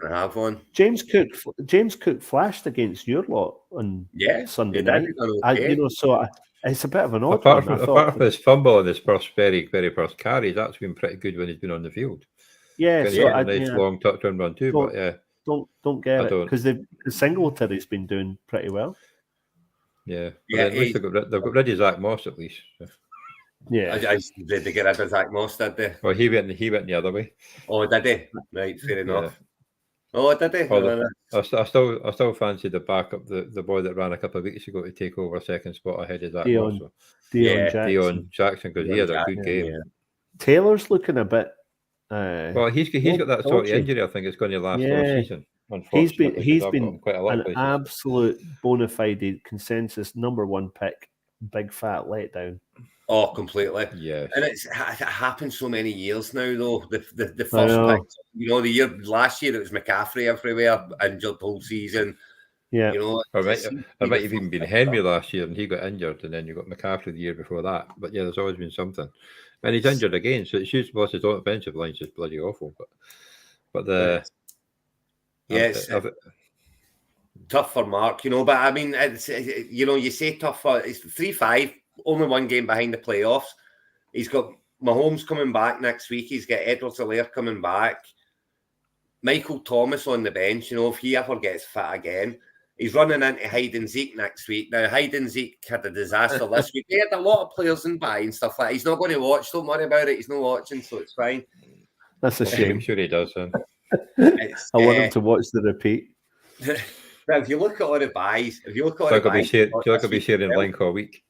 have one. James Cook flashed against your lot on Sunday night. Okay. It's a bit of an odd apart one. Apart from his fumble and his very first carry, that's been pretty good when he's been on the field. Yeah, a nice long touchdown run too. But yeah, don't get it because the Singletary's been doing pretty well. Yeah, at least they've got rid of Zach Moss at least. Yeah, did they get rid of Zach Moss? Did they? Well, he went the other way. Oh, did he? Right, fair enough. Oh, did he? I still fancy the backup, the boy that ran a couple of weeks ago to take over second spot ahead of Zach Moss. So. Dion Jackson, because he had a good game. Yeah. Taylor's looking a bit. Well, he's got that sort of injury. I think it's going to last all season. He's been quite a lot an absolute bona fide consensus #1 pick. Big fat letdown. Oh, completely. Yeah. And it happened so many years now, though. The first pick, you know, last year it was McCaffrey everywhere, injured whole season. Yeah. You know, it might have even been Henry last year and he got injured, and then you got McCaffrey the year before that. But yeah, there's always been something. And he's injured again, so it shoots plus his offensive line's just bloody awful. But it's tough for Mark, you know. But I mean, it's, you know, you say tough for it's 3-5, only one game behind the playoffs. He's got Mahomes coming back next week. He's got Edwards-Helaire coming back. Michael Thomas on the bench. You know, if he ever gets fit again, he's running into Hyde and Zeke next week. Now, Hyde and Zeke had a disaster this week. They had a lot of players in by and stuff like that. He's not going to watch. Don't worry about it. He's not watching, so it's fine. That's a shame. I'm sure he does, then. I want him to watch the repeat. But if you look at all the buys, I'll be sharing link all week.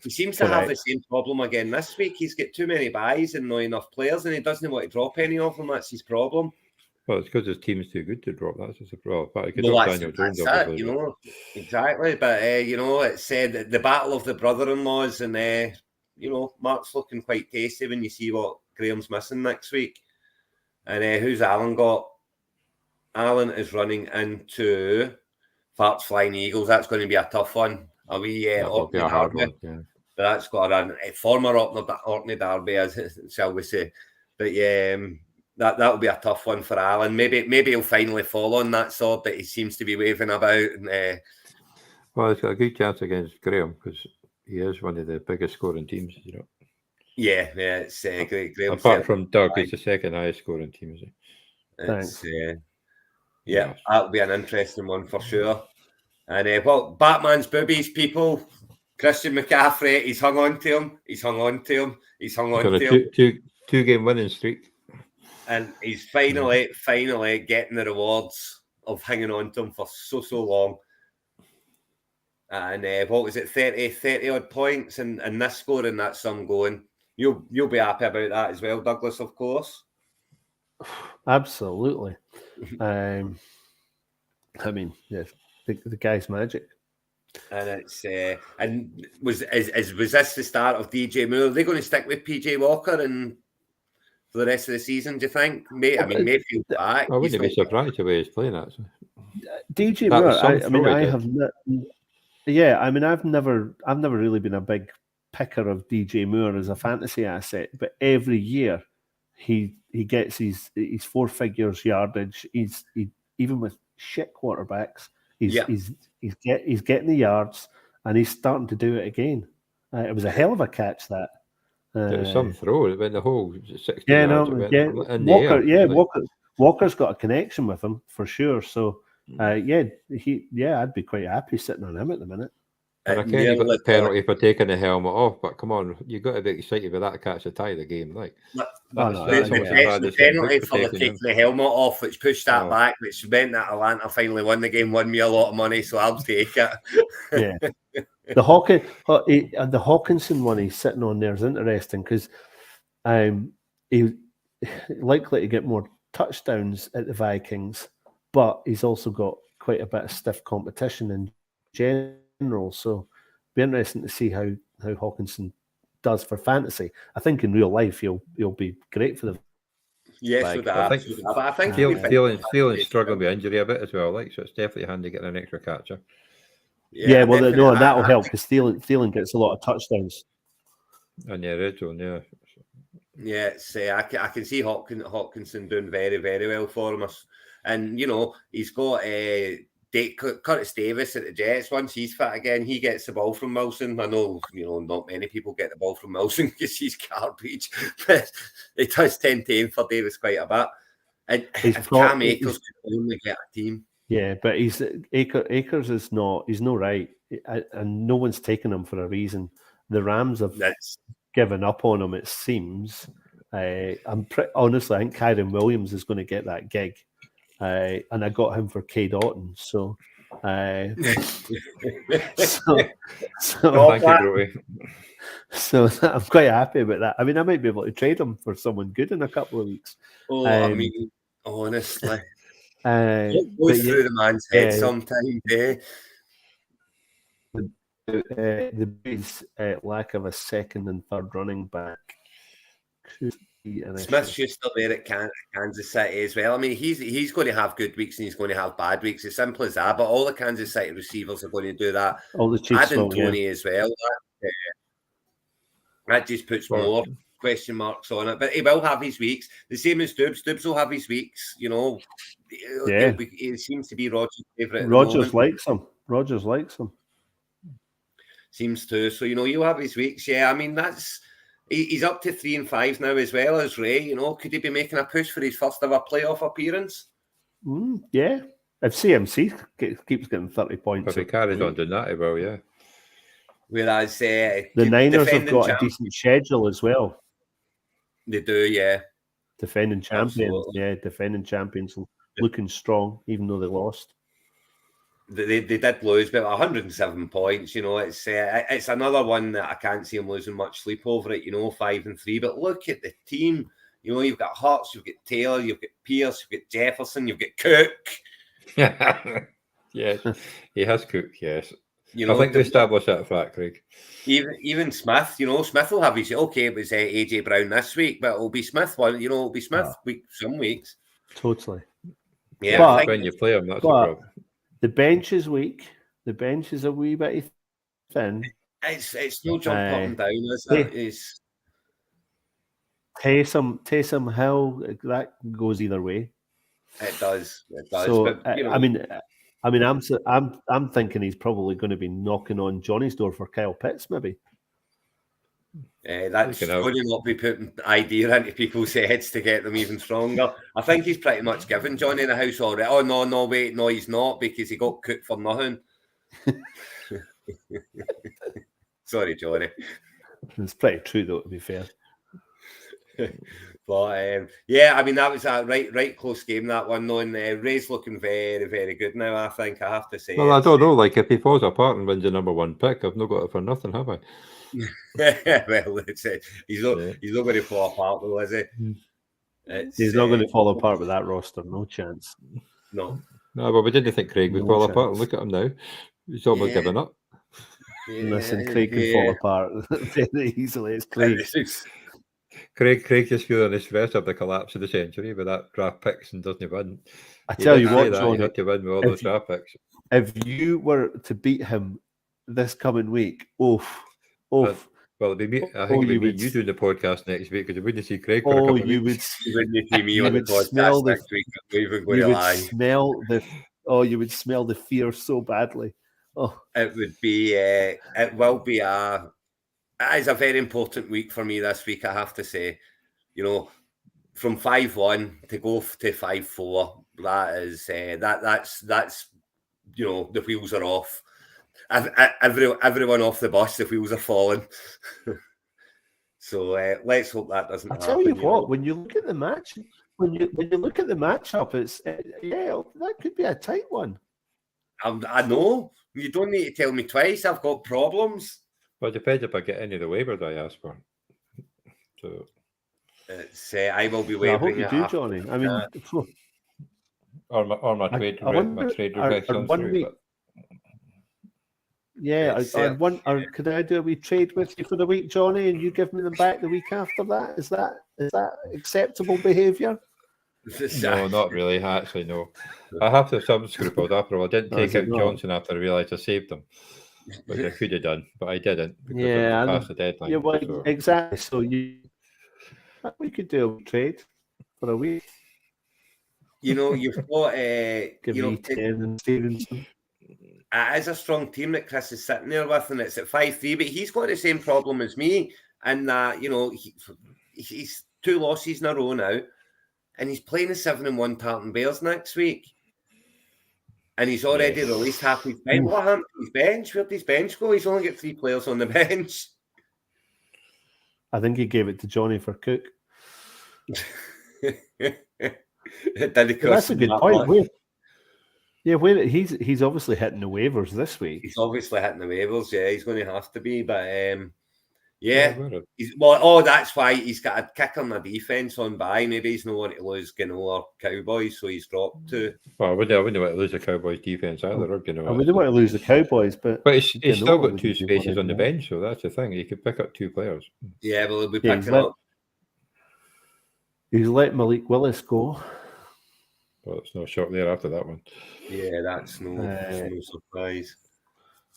He seems to have the same problem again this week. He's got too many buys and not enough players, and he doesn't want to drop any of them. That's his problem. Well, it's because his team's too good to drop. That's just a problem. That's it, you know, exactly. But you know, it said the battle of the brother-in-laws, and you know, Mark's looking quite tasty when you see what Graham's missing next week. And who's Alan got? Alan is running into Farts Flying Eagles. That's going to be a tough one. That'll be a hard one. Yeah. But that's got a former Orkney Derby, as shall we say. But yeah, that'll be a tough one for Alan. Maybe he'll finally fall on that sword that he seems to be waving about. And, well, he's got a good chance against Graham because he is one of the biggest scoring teams, you know. Yeah, it's great. Graham apart from Doug, he's the second highest scoring team, is he? Thanks. Yeah, that'll be an interesting one for sure. And well, Batman's boobies, people. Christian McCaffrey, he's hung on to him. He's hung on to him. Two-game winning streak. And he's finally getting the rewards of hanging on to him for so long. And what was it, 30 odd points, and this scoring that sum going. You'll be happy about that as well, Douglas, of course. Absolutely. I mean, yes, the guy's magic. And it's and was this the start of DJ Moore? Are they going to stick with PJ Walker and for the rest of the season? Do you think? I mean, Mayfield's back. I wouldn't be surprised the way he's playing actually. DJ That Moore. was some I mean, throw he I did. have. Yeah, I mean, I've never really been a big picker of DJ Moore as a fantasy asset, but every year he gets his 4 figures yardage. Even with shit quarterbacks, he's getting the yards, and he's starting to do it again. It was a hell of a catch that. It was some throw. It went the whole 60 Yeah, yards. no, It went yeah. in the Walker, air. yeah, Like, Walker's got a connection with him for sure. So, I'd be quite happy sitting on him at the minute. and I can you got the penalty for taking the helmet off, but come on, you got to be excited with that to catch the tie of the game, like. The penalty for taking the helmet off, which pushed that back, which meant that Atlanta finally won the game, won me a lot of money, so I'll take it. Yeah, the Hawkinson one he's sitting on there is interesting because he's likely to get more touchdowns at the Vikings, but he's also got quite a bit of stiff competition in general. So, be interesting to see how Hawkinson does for fantasy. I think in real life he'll be great for the. Yes, I think feeling struggling with injury a bit as well, like, so it's definitely handy getting an extra catcher. Yeah, well, no, and that'll help because Thielen gets a lot of touchdowns. And yeah, red zone, yeah. Yeah, it's, I can see Hawkinson doing very, very well for him. And, you know, he's got Curtis Davis at the Jets. Once he's fit again, he gets the ball from Wilson. I know, you know, not many people get the ball from Wilson because he's garbage, but it does tend to aim for Davis quite a bit. And if Cam Akers could only get a team. Yeah, but Akers is not. He's no right, and no one's taken him for a reason. The Rams have given up on him. It seems. Honestly, I think Kyron Williams is going to get that gig, and I got him for K. Doughton. So, Thank you, so I'm quite happy about that. I mean, I might be able to trade him for someone good in a couple of weeks. Oh, I mean, honestly. It goes through the man's head sometimes, eh? The biggest lack of a second and third running back. Smith-Schuster there at Kansas City as well. I mean, he's going to have good weeks and he's going to have bad weeks. It's simple as that. But all the Kansas City receivers are going to do that. All the Chiefs, Adding Tony as well. That just puts more question marks on it. But he will have his weeks. The same as Dubs. Dubs will have his weeks. You know, it seems to be Rodgers' favourite. Rodgers likes him. Seems to. So, you know, you have his weeks. Yeah, I mean, he's up to 3-5 now as well as Ray. You know, could he be making a push for his first ever playoff appearance? Yeah. If CMC keeps getting 30 points. If he carries on doing that, he will, yeah. Whereas the Niners have got a decent schedule as well. They do, yeah. Defending champions, looking strong, even though they lost. They did lose, but 107 points. You know, it's another one that I can't see them losing much sleep over it. You know, 5-3. But look at the team. You know, you've got Hurts, you've got Taylor, you've got Pierce, you've got Jefferson, you've got Cook. Yes, he has Cook. Yes. You know, I think they established that fact, Craig. Even Smith, you know, Smith will have his. Okay, it was AJ Brown this week, but it'll be Smith one. You know, it'll be Smith some weeks. Totally. Yeah, but when you play him, that's the problem. The bench is weak. The bench is a wee bit thin. It's still jump up and down, isn't it? Taysom Hill, that goes either way. It does. So, but, you know, I mean, I'm thinking he's probably going to be knocking on Johnny's door for Kyle Pitts, maybe. That's going to not be putting idea into people's heads to get them even stronger. I think he's pretty much given Johnny the house already. Oh, no, wait, no, he's not, because he got cooked for nothing. Sorry, Johnny. It's pretty true, though, to be fair. But yeah, I mean that was a right close game, that one. Though, and Ray's looking very, very good now. I think I have to say. Well, I don't know. Like if he falls apart and wins the number one pick, I've not got it for nothing, have I? Well, he's not going to fall apart, though, is he? He's not going to fall apart with that roster. No chance. No. No, but we didn't think Craig would No fall chance. apart. Look at him now. He's almost given up. Listen, Craig can fall apart very easily. It's Craig. Craig just feeling the stress of the collapse of the century with that draft picks and doesn't win. I tell you what, he Johnny, had to win with all those draft picks. if you were to beat him this coming week, oof. Well, it'd be me. I think it'd be you doing the podcast next week because you wouldn't see Craig for a couple of weeks. You wouldn't see me on the podcast next week. You would smell the fear so badly. Oh, it will be it is a very important week for me this week, I have to say. You know, from 5-1 to go to 5-4, that is that's you know, the wheels are off. Everyone off the bus, the wheels are falling. So let's hope that doesn't happen. I tell you what, when you look at the match, when you look at the matchup, it's that could be a tight one. I know. You don't need to tell me twice. I've got problems. Well, it depends if I get any of the waivers I ask for. So it's I will be wavering. I hope you do, Johnny. I mean, or my trade request comes through. Or could I do a wee trade with you for the week, Johnny, and you give me them back the week after that? Is that acceptable behaviour? No, not really. Actually, no. I have to have some scruples after all. I didn't take out Johnson after I realised I saved him, which I could have done, but I didn't because I passed the deadline. Yeah, well, exactly. So we could do a trade for a week. You know, you've got and Stevenson. It is a strong team that Chris is sitting there with, and it's at 5-3. But he's got the same problem as me, and that he's 2 losses in a row now. And he's playing the 7-1 Tartan Bears next week. And he's already released half his bench. What happened to his bench? Where did his bench go? He's only got 3 players on the bench. I think he gave it to Johnny for Cook. That's a good point. Where he's obviously hitting the waivers this week. He's obviously hitting the waivers, yeah. He's going to have to be. But that's why he's got a kick on the defence on by. Maybe he's not wanting to lose Gano or Cowboys, so he's dropped 2. Well, I wouldn't want to lose the Cowboys defence either. I wouldn't want to lose the Cowboys, but he's still got 2 spaces on the bench, so that's the thing. He could pick up 2 players. Yeah, well, he'll be picking up. He's let Malik Willis go. Well, it's no shock there after that one. Yeah, that's no surprise.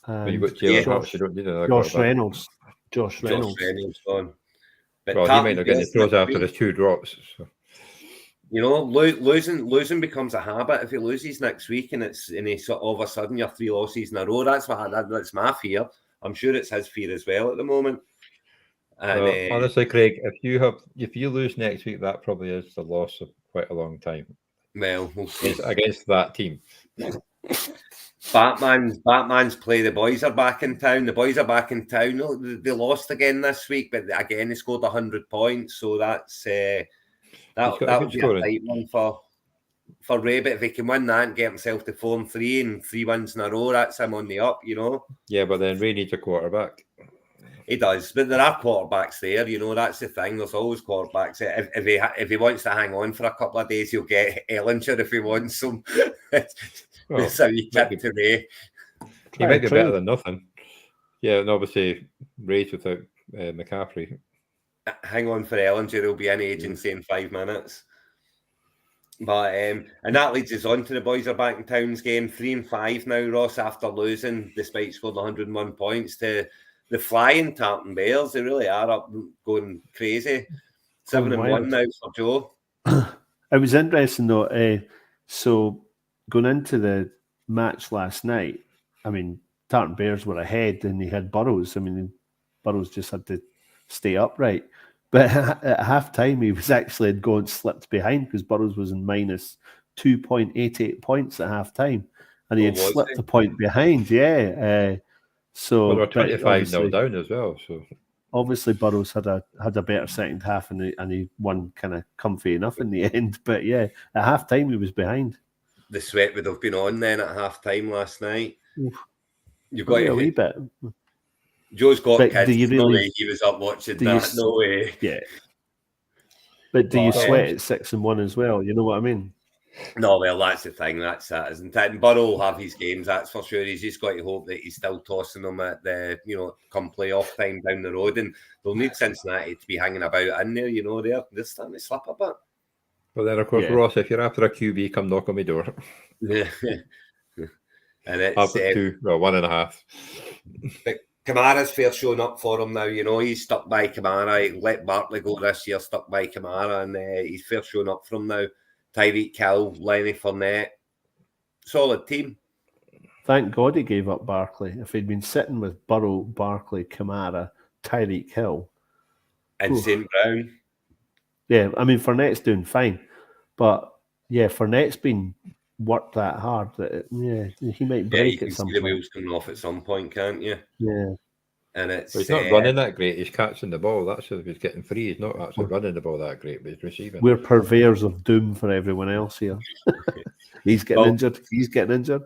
When you've got Jalen Hurts, you don't need another Josh Reynolds gone. But he might not get the throws after his 2 drops. So. You know, losing becomes a habit if he loses next week, and he's all of a sudden you're 3 losses in a row. That's my fear. I'm sure it's his fear as well at the moment. And, honestly, Craig, if you lose next week, that probably is the loss of quite a long time. Well, we'll see. Against that team. Batman's play. The boys are back in town. They lost again this week, but again they scored 100 points. So that's that would be a tight one for Ray. But if he can win that and get himself to 4-3 and 3 wins in a row, that's him on the up. You know. Yeah, but then Ray needs a quarterback. He does, but there are quarterbacks there. You know, that's the thing. There's always quarterbacks. If he wants to hang on for a couple of days, he'll get Ellinger if he wants some. That's how you tip to Ray. He might be better than nothing. Yeah, and obviously Ray's without McCaffrey. Hang on for Ellinger. He'll be in agency in 5 minutes. But and that leads us on to the boys are back in town's game. 3-5 now, Ross, after losing despite scoring 101 points to the flying Tartan Bears. They really are up going crazy. 7-1 now for Joe. It was interesting though. So going into the match last night, I mean, Tartan Bears were ahead and he had Burrows. I mean, Burrows just had to stay upright. But at half time, he was actually had gone slipped behind because Burrows was in minus 2.88 points at half time. And he had slipped a point behind. Yeah. So they're 25-0 down as well. So obviously Burrows had a better second half, and he won kind of comfy enough in the end. But yeah, at half time he was behind. The sweat would have been on then at half time last night. Oof. You've got a wee bit. Joe's got But kids. do you No really- way he was up watching do you that. No way. Yeah. But do you Well, sweat at 6-1 as well? You know what I mean? No, well, that's the thing. That's that, isn't it? And Burrow will have his games, that's for sure. He's just got to hope that he's still tossing them at the, come playoff time down the road. And they'll need Cincinnati to be hanging about in there. They're starting to slip a bit. But then, of course, Yeah. Ross, if you're after a QB, come knock on my door. Yeah. And it's I've got 2, well, 1.5. But Kamara's fair showing up for him now. He's stuck by Kamara. He let Barkley go this year, stuck by Kamara, and he's fair showing up for him now. Tyreek Hill, Lenny Fournette, solid team. Thank God he gave up Barkley. If he'd been sitting with Burrow, Barkley, Kamara, Tyreek Hill, And St. Brown. yeah, I mean Fournette's doing fine, but yeah, Fournette's been worked that hard that he might Yeah, break you can at some see the point. wheels coming off at some point, can't you? Yeah, And it's Well, he's not running that great. He's catching the ball. That's if he's getting free. He's not actually running the ball that great, but he's receiving. we're purveyors of doom for everyone else here. He's getting injured. He's getting injured.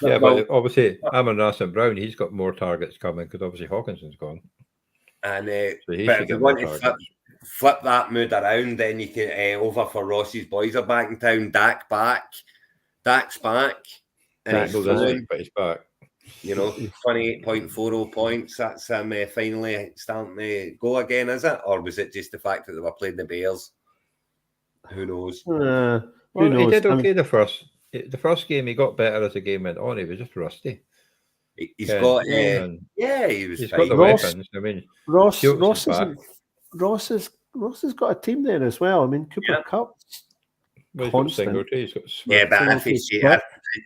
Yeah, but obviously, Amon-Ra St. Brown, he's got more targets coming because obviously Hawkinson's gone. And So he but should if get you more want to targets. flip that mood around, then you can over for Ross's boys are back in town. Dak's back, and Dak's he's Well, this flowing. week, but he's back. 28.40 points. That's him finally starting to go again, is it? Or was it just the fact that they were playing the Bears? Who knows? Who Well, knows? he did okay the first game. He got better as the game went on. He was just rusty. He's Yeah, got, and he was he's fine. got the Ross- weapons. I mean, Ross Schultz is Ross has got a team there as well. I mean, Cooper Yeah. Cup. well, he's got constant. Singletary. He's got Yeah, Swift. but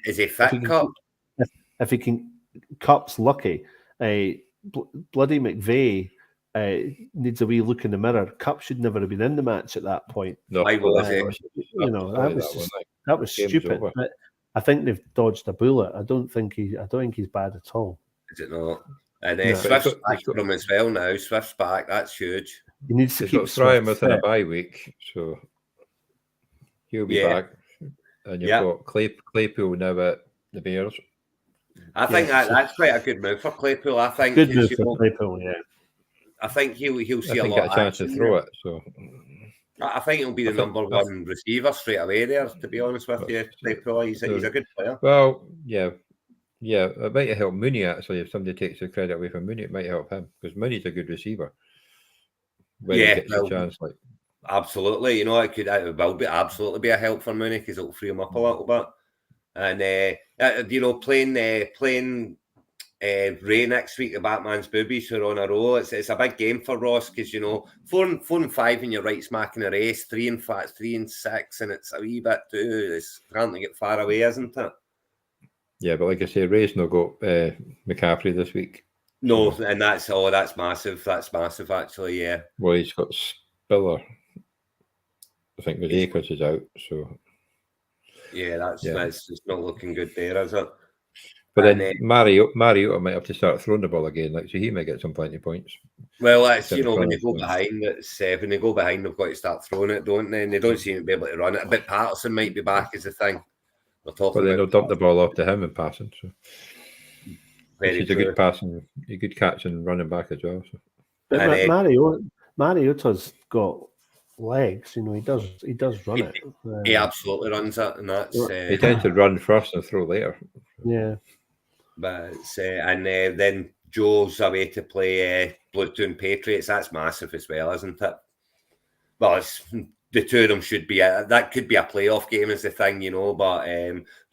is he fit, can Cup? If he can, Cup's lucky. Bloody McVeigh needs a wee look in the mirror. Cup should never have been in the match at that point. No, Why was that he? was- That was that just- one, like, That was Game's stupid. over. But I think they've dodged a bullet. I don't think he's bad at all. Is it not? And No. Swift's He's got- back from as well now. Swift's back. That's huge. He needs to He's keep got Ryan Swift within a fit. bye week, so he'll be Yeah. back. And you've Yeah. got Claypool now at the Bears. I think Yeah, that's quite a good move for Claypool. I think Good 'cause, move you for know, Claypool, yeah. I think he'll I see a think lot get of a chance to action throw there. it. So I think he'll be the I think- number one receiver straight away there, to be honest with you. Claypool, he's a good player. well, yeah. It might help Mooney actually if somebody takes the credit away from Mooney. It might help him because Mooney's a good receiver. When Yeah, he gets well, a chance, like Absolutely. It will be absolutely be a help for Mooney because it'll free him up a little bit. And playing Ray next week, the Batman's boobies who are on a roll. It's a big game for Ross because 4-5 and you're right smack in the race, 3-5, 3-6, and it's a wee bit too. It's starting to get far away, isn't it? yeah, but like I say, Ray's not got McCaffrey this week. No, and that's massive. That's massive, actually. Yeah. Well, he's got Spiller. I think with Akers is out, so. Yeah, that's Yeah. it's not looking good there, is it? But And, then Mariota might have to start throwing the ball again, like so he might get some plenty of points. Well, that's Instead of when they throwing go it. behind, it's when they go behind, they've got to start throwing it, don't they? And they don't seem to be able to run it. But Patterson might be back is the thing. We're talking But then they'll about dump the ball off to him and passing. So very he's a true. good passing, a good catch and running back as well. So But And, Mariota's got legs, he does run it. He absolutely runs it, and that's he tends to run first and throw later. Yeah. but it's, then Joe's away to play Bluetoon Patriots. That's massive as well, isn't it? Well, it's the two of them should be that could be a playoff game is the thing, but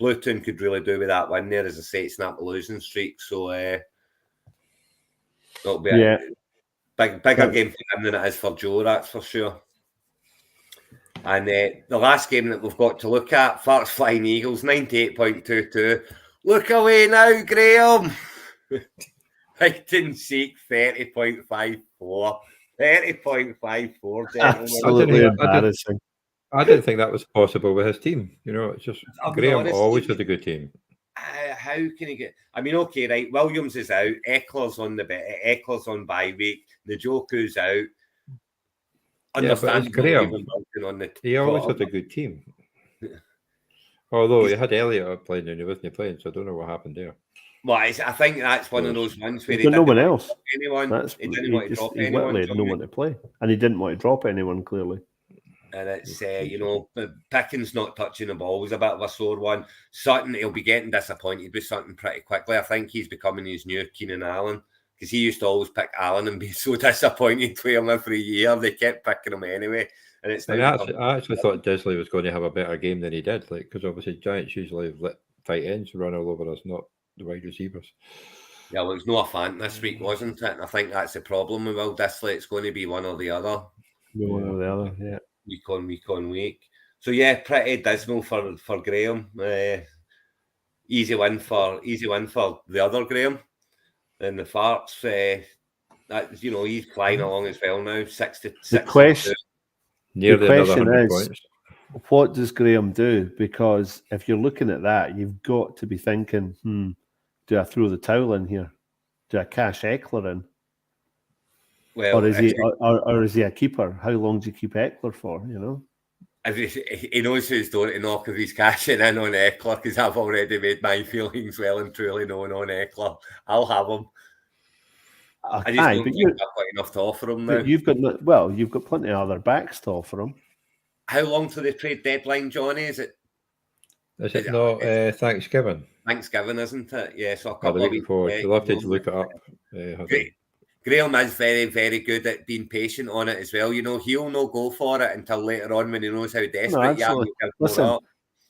Bluetoon could really do with that win there. As I say, it's not a losing streak, so it'll be a bigger game for him than it is for Joe, that's for sure. And the last game that we've got to look at, Farts Flying Eagles, 98.22. Look away now, Graham. Hide and seek, 30.54. 30.54, gentlemen. Absolutely I didn't- embarrassing. I didn't think that was possible with his team. It's just I'll be Graham honest, always had a good team. how can he get? I mean, okay, right. Williams is out. Eckler's on bye week. Njoku's out. Yeah, but it's Graham. He always had a good team. Although he had Elliott up playing and he wasn't playing, so I don't know what happened there. Well, I think that's one of those ones where he didn't want to drop anyone. He literally had no one to play, and he didn't want to drop anyone clearly. And it's Pickens not touching the ball was a bit of a sore one. Sutton, he'll be getting disappointed with Sutton pretty quickly. I think he's becoming his new Keenan Allen, because he used to always pick Allen and be so disappointed with him every year. They kept picking him anyway. And it's I actually thought Disley was going to have a better game than he did, because obviously Giants usually let tight ends run all over us, not the wide receivers. Yeah, well, it's not a fan this week, wasn't it? And I think that's the problem with Will Disley. It's going to be one or the other. One or the other, yeah. Week on week. So yeah, pretty dismal for Graham. Easy win for the other Graham. And the Farts, he's flying along as well now. 6-6. The question is, points. What does Graham do? Because if you're looking at that, you've got to be thinking, do I throw the towel in here? Do I cash Eckler in? Well, or is he a keeper? How long do you keep Eckler for? He knows who's going to knock if he's cashing in on Eckler, because I've already made my feelings well and truly known on Eckler. I'll have him. I just don't think I've got enough to offer him now. You've got plenty of other backs to offer him. How long to the trade deadline, Johnny? Is it not Thanksgiving? Thanksgiving, isn't it? Yeah, so a couple of weeks before. You'll have to look it up. Graham is very, very good at being patient on it as well. He'll not go for it until later on when he knows how desperate you are. Listen,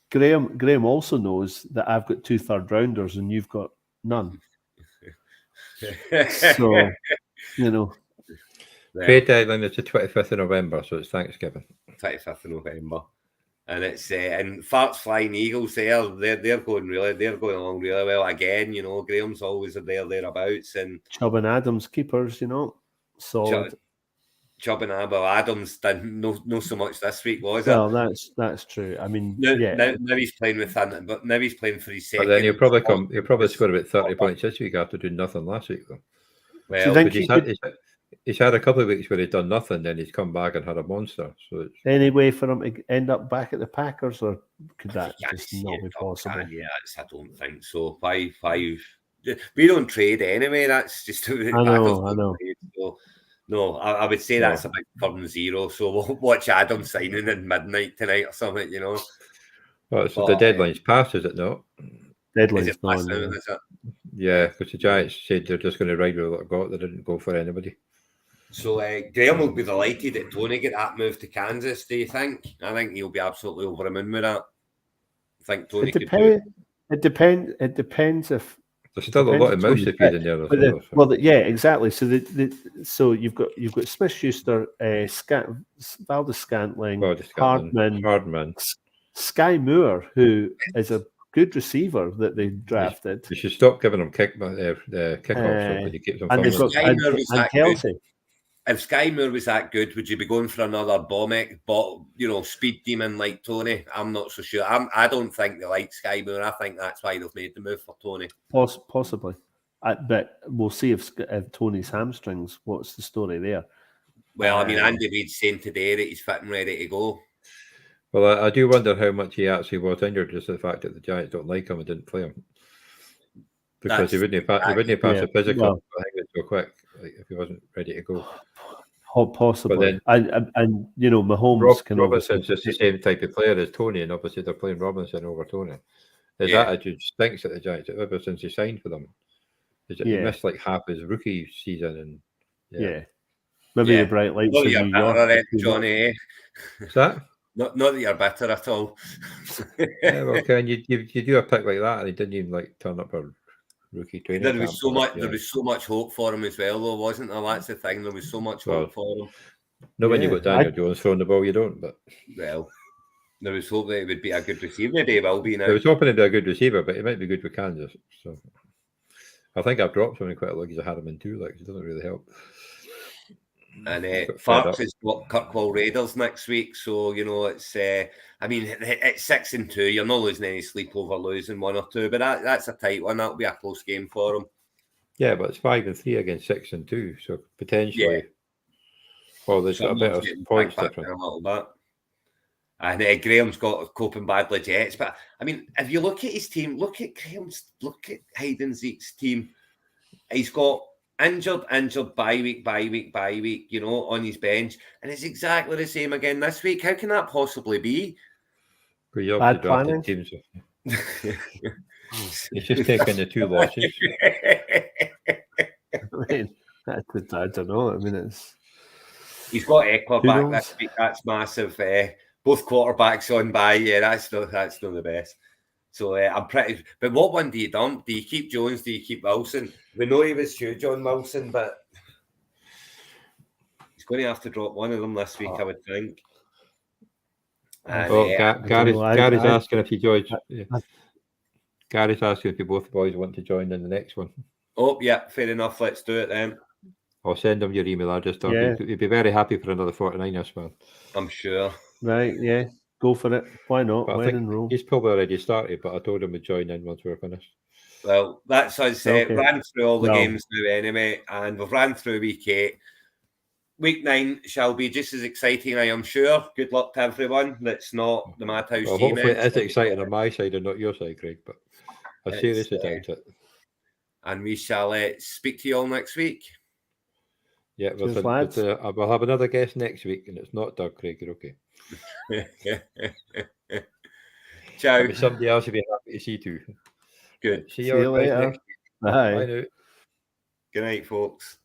Graham also knows that I've got 2 third-rounders and you've got none. So, Trade deadline is the 25th of November, so it's Thanksgiving. 25th of November. And it's and Farts Flying Eagles they're going along really well again. Graham's always thereabouts, and Chubb and Adams keepers, solid. Chubb and Adams didn't know so much this week, was it? Well, that's true. I mean, now he's playing with Hinton, but now he's playing for his second. But then he'll probably score about 30 points this week after doing nothing last week, though. Well, he's had a couple of weeks where he's done nothing, then he's come back and had a monster. So any way for him to end up back at the Packers, or could that just not be possible? Yeah, I don't think so. Five. We don't trade anyway. That's just I know. So, no, I would say that's a big firm zero. So we'll watch Adam signing in midnight tonight or something. Well, so the deadline's passed, is it not? Deadline's passed not. Is it? Yeah, because the Giants said they're just going to ride with what they've got. They didn't go for anybody. So Graham will be delighted that Tony get that move to Kansas. Do you think? I think he'll be absolutely over the moon with that. I think Tony could do it. It depends if there's still a lot of mouse to feed in there. Yeah, exactly. So so you've got Smith-Schuster, Valdez-Scantling, Hardman, Sky Moore, who is a good receiver that they drafted. You should stop giving him kickoffs when he keeps them. And they've got and Kelsey. If Sky Moore was that good, would you be going for another speed demon like Tony? I'm not so sure. I don't think they like Sky Moore. I think that's why they've made the move for Tony. Possibly. But we'll see if Tony's hamstrings, what's the story there? Well, I mean, Andy Reid's saying today that he's fit and ready to go. Well, I do wonder how much he actually was injured, just the fact that the Giants don't like him and didn't play him. Because he wouldn't pass the physical. Well, I think it's so quick, if he wasn't ready to go. Possibly. And Mahomes Robinson's just the same type of player as Tony, and obviously they're playing Robinson over Tony. His attitude stinks at the Giants ever since he signed for them. He missed like half his rookie season, and maybe the bright lights in New York. Johnny, is that? Not that you're better at all. Well, Ken, you do a pick like that, and he didn't even turn up for rookie training. There was so much hope for him as well, though, wasn't there? That's the thing. There was so much hope for him. No, when you got Daniel Jones throwing the ball, you don't. But well, there was hope that he would be a good receiver. Maybe he will be now. I was hoping he'd be a good receiver, but he might be good with Kansas. So I think I've dropped him in quite a lot because I had him in 2 legs. It doesn't really help. And Got fed up. Farks has got Kirkwall Raiders next week, so you know it's. I mean, it's 6-2. You're not losing any sleep over losing 1 or 2, but that's a tight one. That'll be a close game for them. Yeah, but it's 5-3 against 6-2, so potentially. Yeah. Well, there's got a bit of Someone's points back difference. a little bit. And Graham's got coping badly Jets, but I mean, if you look at his team, look at Hyde and Zeke's team. He's got injured, bye week, you know, on his bench, and it's exactly the same again this week. How can that possibly be? But you Bad obviously drafted teams. He's just taking the 2 losses. I mean, I don't know. I mean, it's. He's got Eckler Who back knows? this week. That's massive. Both quarterbacks on bye. Yeah, that's not the best. So I'm pretty. But what one do you dump? Do you keep Jones? Do you keep Wilson? We know he was due, John Wilson, but he's going to have to drop one of them this week, I would think. And, Well, Gary's I- asking if you join. Gary's asking if you both boys want to join in the next one. oh, yeah, fair enough. Let's do it then. I'll send him your email address. Yeah. He'd be very happy for another 49ers fan. I'm sure. Right, yeah. Go for it. Why not? But I When think in roll. he's probably already started, but I told him to join in once we were finished. Well, that's us. Okay. Ran through all the Well. games now anyway, and we've ran through week 8. Week 9 shall be just as exciting, I am sure. Good luck to everyone. That's not the Madhouse Well, team. hopefully it's exciting on my side and not your side, Craig, but I It's, seriously doubt it. And we shall speak to you all next week. Yeah, Cheers, lads. we'll have another guest next week, and it's not Doug, Craig. You're okay. Ciao. There'll be somebody else will be happy to see too. Good. See See you you all later. next week. Bye. Bye now. Good night, folks.